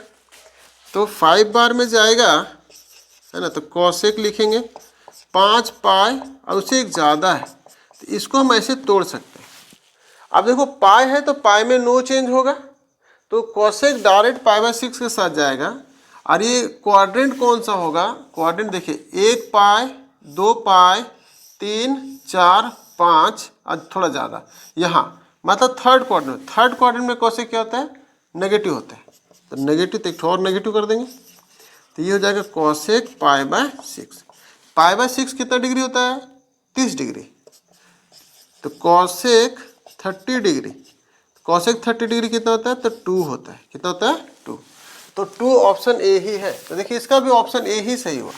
तो 5 बार में जाएगा, है ना। तो कॉसेक लिखेंगे 5 पाई और उससे एक ज़्यादा है, तो इसको हम ऐसे तोड़ सकते हैं। अब देखो पाई है तो पाई में नो चेंज होगा, तो कॉसेक डायरेक्ट पाई बाय 6 के साथ जाएगा। और ये क्वाड्रेंट कौन सा होगा, क्वाड्रेंट देखिए 1 पाई 2 पाई 3 4 5 और थोड़ा ज़्यादा यहाँ, मतलब थर्ड क्वाड्रेंट। थर्ड क्वाड्रेंट में कॉसेक क्या होता है, नेगेटिव होता है, तो नेगेटिव तो एक और नेगेटिव कर देंगे, तो ये हो जाएगा cosec pi by 6। Pi by 6 कितना डिग्री होता है, 30 डिग्री, तो कॉसेक 30 डिग्री, कॉसेक 30 डिग्री कितना होता है? तो 2 होता है। कितना होता है? 2। तो 2 ऑप्शन ए ही है। तो देखिए इसका भी ऑप्शन ए ही सही हुआ।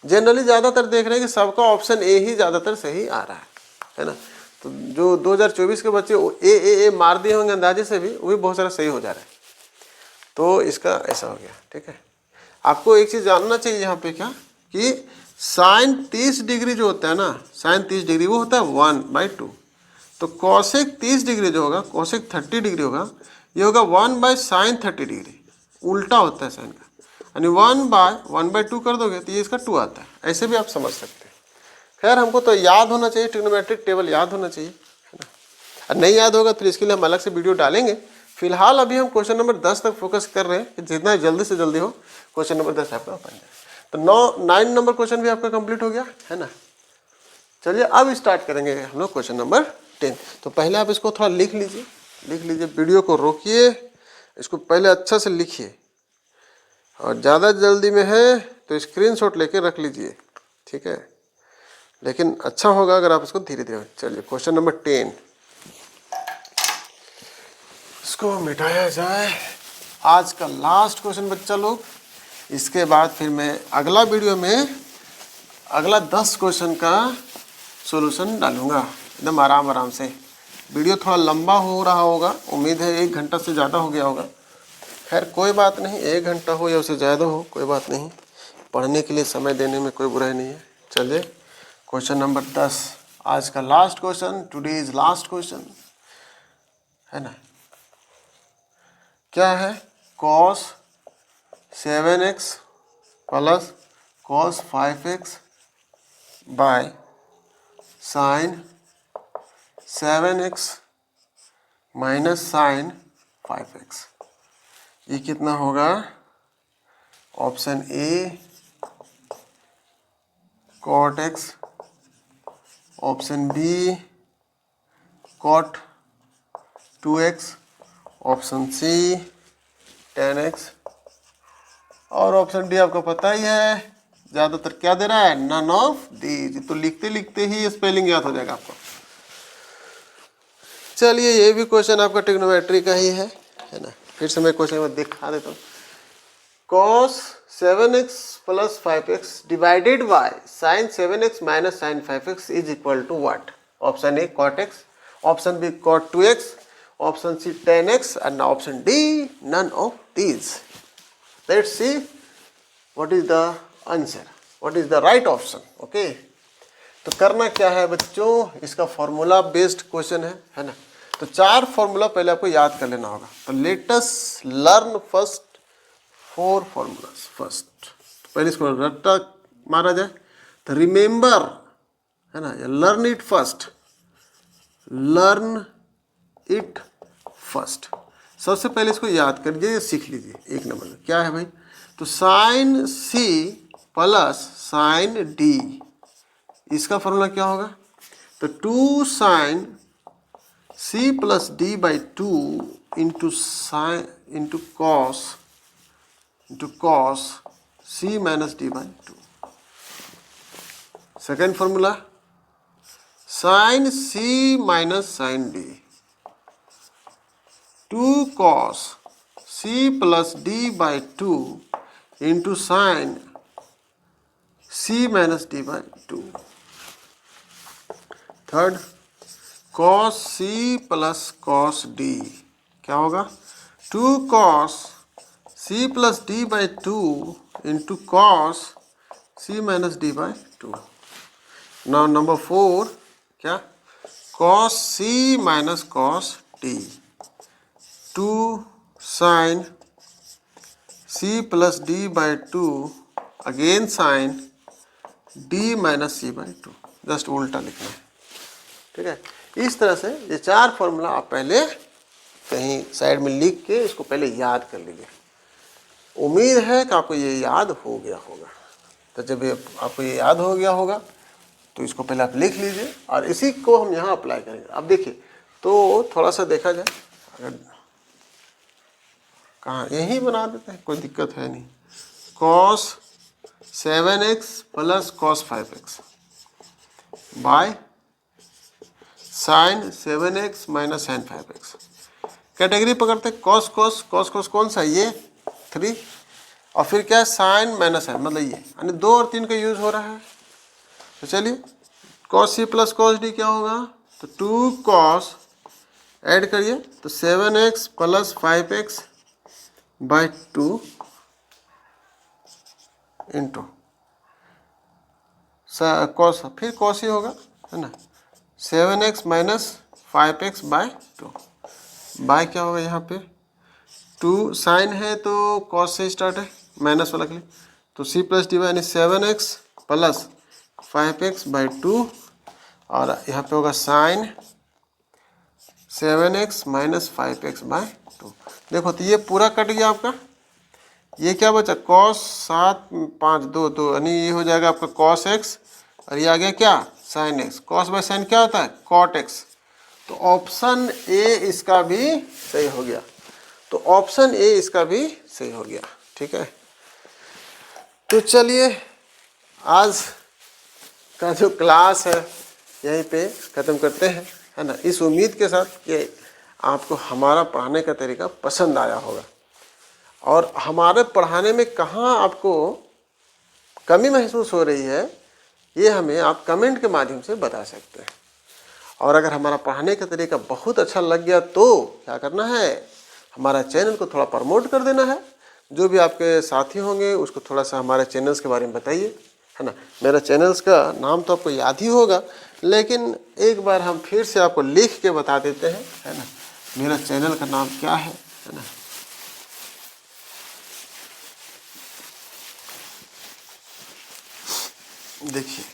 जनरली ज़्यादातर देख रहे हैं कि सबका ऑप्शन ए ही ज़्यादातर सही आ रहा है ना। तो जो 2024 के बच्चे ए मार दिए होंगे अंदाजे से भी, वो भी बहुत सारा सही हो जा रहा है। तो इसका ऐसा हो गया, ठीक है। आपको एक चीज़ जानना चाहिए यहाँ पे क्या, कि साइन 30 डिग्री जो होता है ना, साइन 30 डिग्री वो होता है 1/2। तो कॉसेक 30 डिग्री जो होगा, कॉसेक 30 डिग्री होगा, ये होगा 1/sin 30 डिग्री। उल्टा होता है साइन का, यानी 1/2 कर दोगे तो ये इसका 2 आता है। ऐसे भी आप समझ सकते हैं। खैर हमको तो याद होना चाहिए, ट्रिग्नोमेट्रिक टेबल याद होना चाहिए, है ना। और नहीं याद होगा तो इसके लिए हम अलग से वीडियो डालेंगे। फिलहाल अभी हम क्वेश्चन नंबर 10 तक फोकस कर रहे हैं कि जितना जल्दी से जल्दी हो क्वेश्चन नंबर 10 आपका बन जाए। तो 9 नंबर क्वेश्चन भी आपका कंप्लीट हो गया है ना। चलिए अब स्टार्ट करेंगे हम लोग क्वेश्चन नंबर 10। तो पहले आप इसको थोड़ा लिख लीजिए, वीडियो को रोकिए, इसको पहले अच्छा से लिखिए, और ज़्यादा जल्दी में है तो स्क्रीनशॉट लेके रख लीजिए, ठीक है। लेकिन अच्छा होगा अगर आप इसको धीरे धीरे। चलिए क्वेश्चन नंबर 10, इसको मिटाया जाए। आज का लास्ट क्वेश्चन बच्चा लोग, इसके बाद फिर मैं अगला वीडियो में अगला 10 क्वेश्चन का सॉल्यूशन डालूंगा एकदम आराम से। वीडियो थोड़ा लंबा हो रहा होगा, उम्मीद है 1 घंटा से ज़्यादा हो गया होगा। खैर कोई बात नहीं, 1 घंटा हो या उससे ज़्यादा हो कोई बात नहीं, पढ़ने के लिए समय देने में कोई बुराई नहीं है। चलिए क्वेश्चन नंबर 10, आज का last question, today is last question, है ना। क्या है? cos 7x plus cos 5x by sine 7x minus sine 5x। ये कितना होगा? Option A cot x, option B cot 2x, option C tan x, और ऑप्शन डी आपको पता ही है ज़्यादातर क्या दे रहा है, नन ऑफ दीज। तो लिखते लिखते ही स्पेलिंग याद हो जाएगा आपको। चलिए ये भी क्वेश्चन आपका ट्रिग्नोमेट्री का ही है ना। फिर से मैं क्वेश्चन में दिखा देता हूँ। cos 7x plus 5x divided by sine 7x minus sine 5x is equal to what? Option A cot x, option B cot 2x, option C tan x, and option D none of these. Let's see what is the answer, what is the right option. Okay, तो करना क्या है बच्चों, इसका फॉर्मूला बेस्ड क्वेश्चन है ना। तो 4 फॉर्मूला पहले आपको याद कर लेना होगा। तो let us learn first 4 formulas first. पहले इसको रट्टा मारा जाए तो रिमेंबर, है ना, या learn it first, learn it first. सबसे पहले इसको याद कर लीजिए, सीख लीजिए। 1 नंबर क्या है भाई? तो sine C plus sine D, इसका फॉर्मूला क्या होगा? तो 2 sine C plus D by 2 into sine into cos C minus D by 2। Second formula sine C minus sine D, 2 cos c plus D by 2 into sine c minus D by 2। Third cos c plus cos d, क्या होगा? 2 cos c plus D by 2 into cos c minus D by 2। Now number 4 क्या? cos c minus cos d, 2 sin c plus D by 2 again sin d minus c by 2। Just उल्टा लिखना है, ठीक है। इस तरह से ये 4 फॉर्मूला आप पहले कहीं साइड में लिख के इसको पहले याद कर लीजिए। उम्मीद है कि आपको ये याद हो गया होगा। तो जब आपको ये याद हो गया होगा तो इसको पहले आप लिख लीजिए, और इसी को हम यहाँ अप्लाई करेंगे। अब देखिए तो थोड़ा सा देखा जाए, अगर कहाँ यहीं बना देते हैं, कोई दिक्कत है नहीं। cos 7x plus cos 5x by sine 7x minus sine 5x, category पकड़ते हैं, कॉस कॉस कॉस कॉस कौन सा है ये 3, और फिर क्या है साइन माइनस है, मतलब ये, यानी 2 और 3 का यूज़ हो रहा है। तो चलिए cos C plus cos D क्या होगा, तो 2 कॉस ऐड करिए तो 7x plus 5x by 2 into cos, फिर कॉस ही होगा है ना, 7x minus 5x by 2 bye क्या होगा यहाँ पे 2 साइन है तो कॉस से स्टार्ट है माइनस वाला के लिए, तो सी प्लस डी यानी 7x प्लस 5x बाई 2 और यहाँ पे होगा sign 7x minus 5x by 2। देखो तो ये पूरा कट गया आपका, ये क्या बचा कॉस 7 5 2 2 यानी ये हो जाएगा आपका कॉस x और ये आ गया क्या sine x, cos by sine क्या होता है कॉट x। तो ऑप्शन ए इसका भी सही हो गया, तो ऑप्शन ए इसका भी सही हो गया। ठीक है, तो चलिए आज का जो क्लास है यहीं पे ख़त्म करते हैं, है ना, इस उम्मीद के साथ कि आपको हमारा पढ़ाने का तरीका पसंद आया होगा और हमारे पढ़ाने में कहाँ आपको कमी महसूस हो रही है ये हमें आप कमेंट के माध्यम से बता सकते हैं। और अगर हमारा पढ़ाने का तरीका बहुत अच्छा लग गया तो क्या करना है, हमारा चैनल को थोड़ा प्रमोट कर देना है, जो भी आपके साथी होंगे उसको थोड़ा सा हमारे चैनल्स के बारे में बताइए, है ना। मेरा चैनल्स का नाम तो आपको याद ही होगा, लेकिन एक बार हम फिर से आपको लिख के बता देते हैं, है ना, मेरा चैनल का नाम क्या है ना। देखिए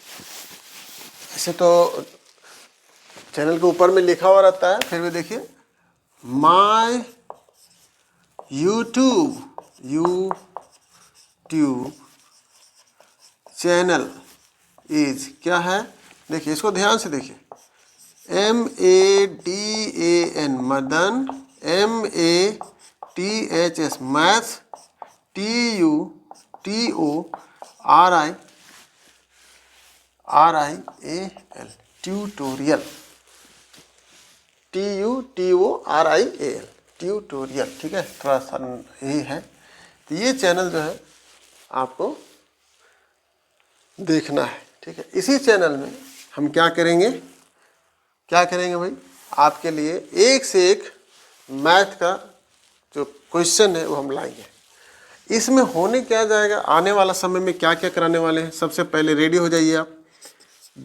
ऐसे तो चैनल के ऊपर में लिखा हुआ रहता है, फिर भी देखिए माय यूट्यूब चैनल इज क्या है, देखिए इसको ध्यान से देखिए MADAN Madan, MATHS maths, TUTORIAL tutorial, TUTORIAL tutorial. ठीक है, थोड़ा सा यही है। तो ये चैनल जो है आपको देखना है। ठीक है, इसी चैनल में हम क्या करेंगे भाई, आपके लिए एक से एक मैथ का जो क्वेश्चन है वो हम लाएंगे। इसमें होने क्या जाएगा, आने वाला समय में क्या क्या कराने वाले हैं, सबसे पहले रेडी हो जाइए आप,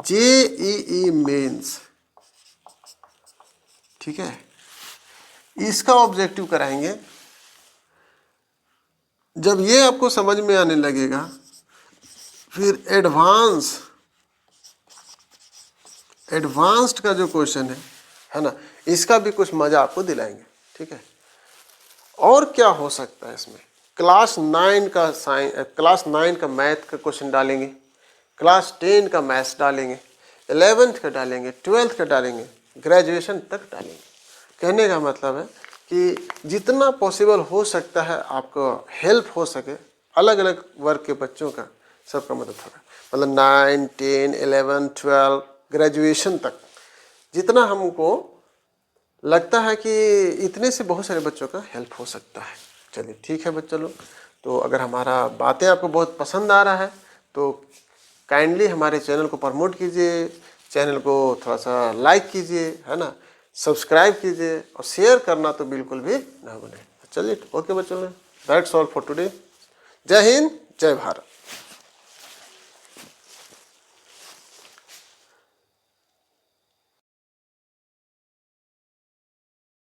JEE मेंस, ठीक है, इसका ऑब्जेक्टिव कराएंगे। जब ये आपको समझ में आने लगेगा फिर एडवांस्ड का जो क्वेश्चन है ना, इसका भी कुछ मजा आपको दिलाएंगे। ठीक है, और क्या हो सकता है इसमें, क्लास 9 का मैथ का क्वेश्चन डालेंगे, क्लास 10 का मैथ्स डालेंगे, 11th का डालेंगे, 12th का डालेंगे, ग्रेजुएशन तक डालेंगे। कहने का मतलब है कि जितना पॉसिबल हो सकता है आपको हेल्प हो सके, अलग अलग वर्ग के बच्चों का सबका मदद होगा, मतलब 9, 10, 11, 12 ग्रेजुएशन तक जितना हमको लगता है कि इतने से बहुत सारे बच्चों का हेल्प हो सकता है। चलिए ठीक है बच्चों लोग, तो अगर हमारा बातें आपको बहुत पसंद आ रहा है तो काइंडली हमारे चैनल को प्रमोट कीजिए, चैनल को थोड़ा सा लाइक कीजिए, है ना, सब्सक्राइब कीजिए और शेयर करना तो बिल्कुल भी ना भूलें। चलिए ओके बच्चों, दैट्स ऑल फॉर टुडे। जय हिंद, जय भारत।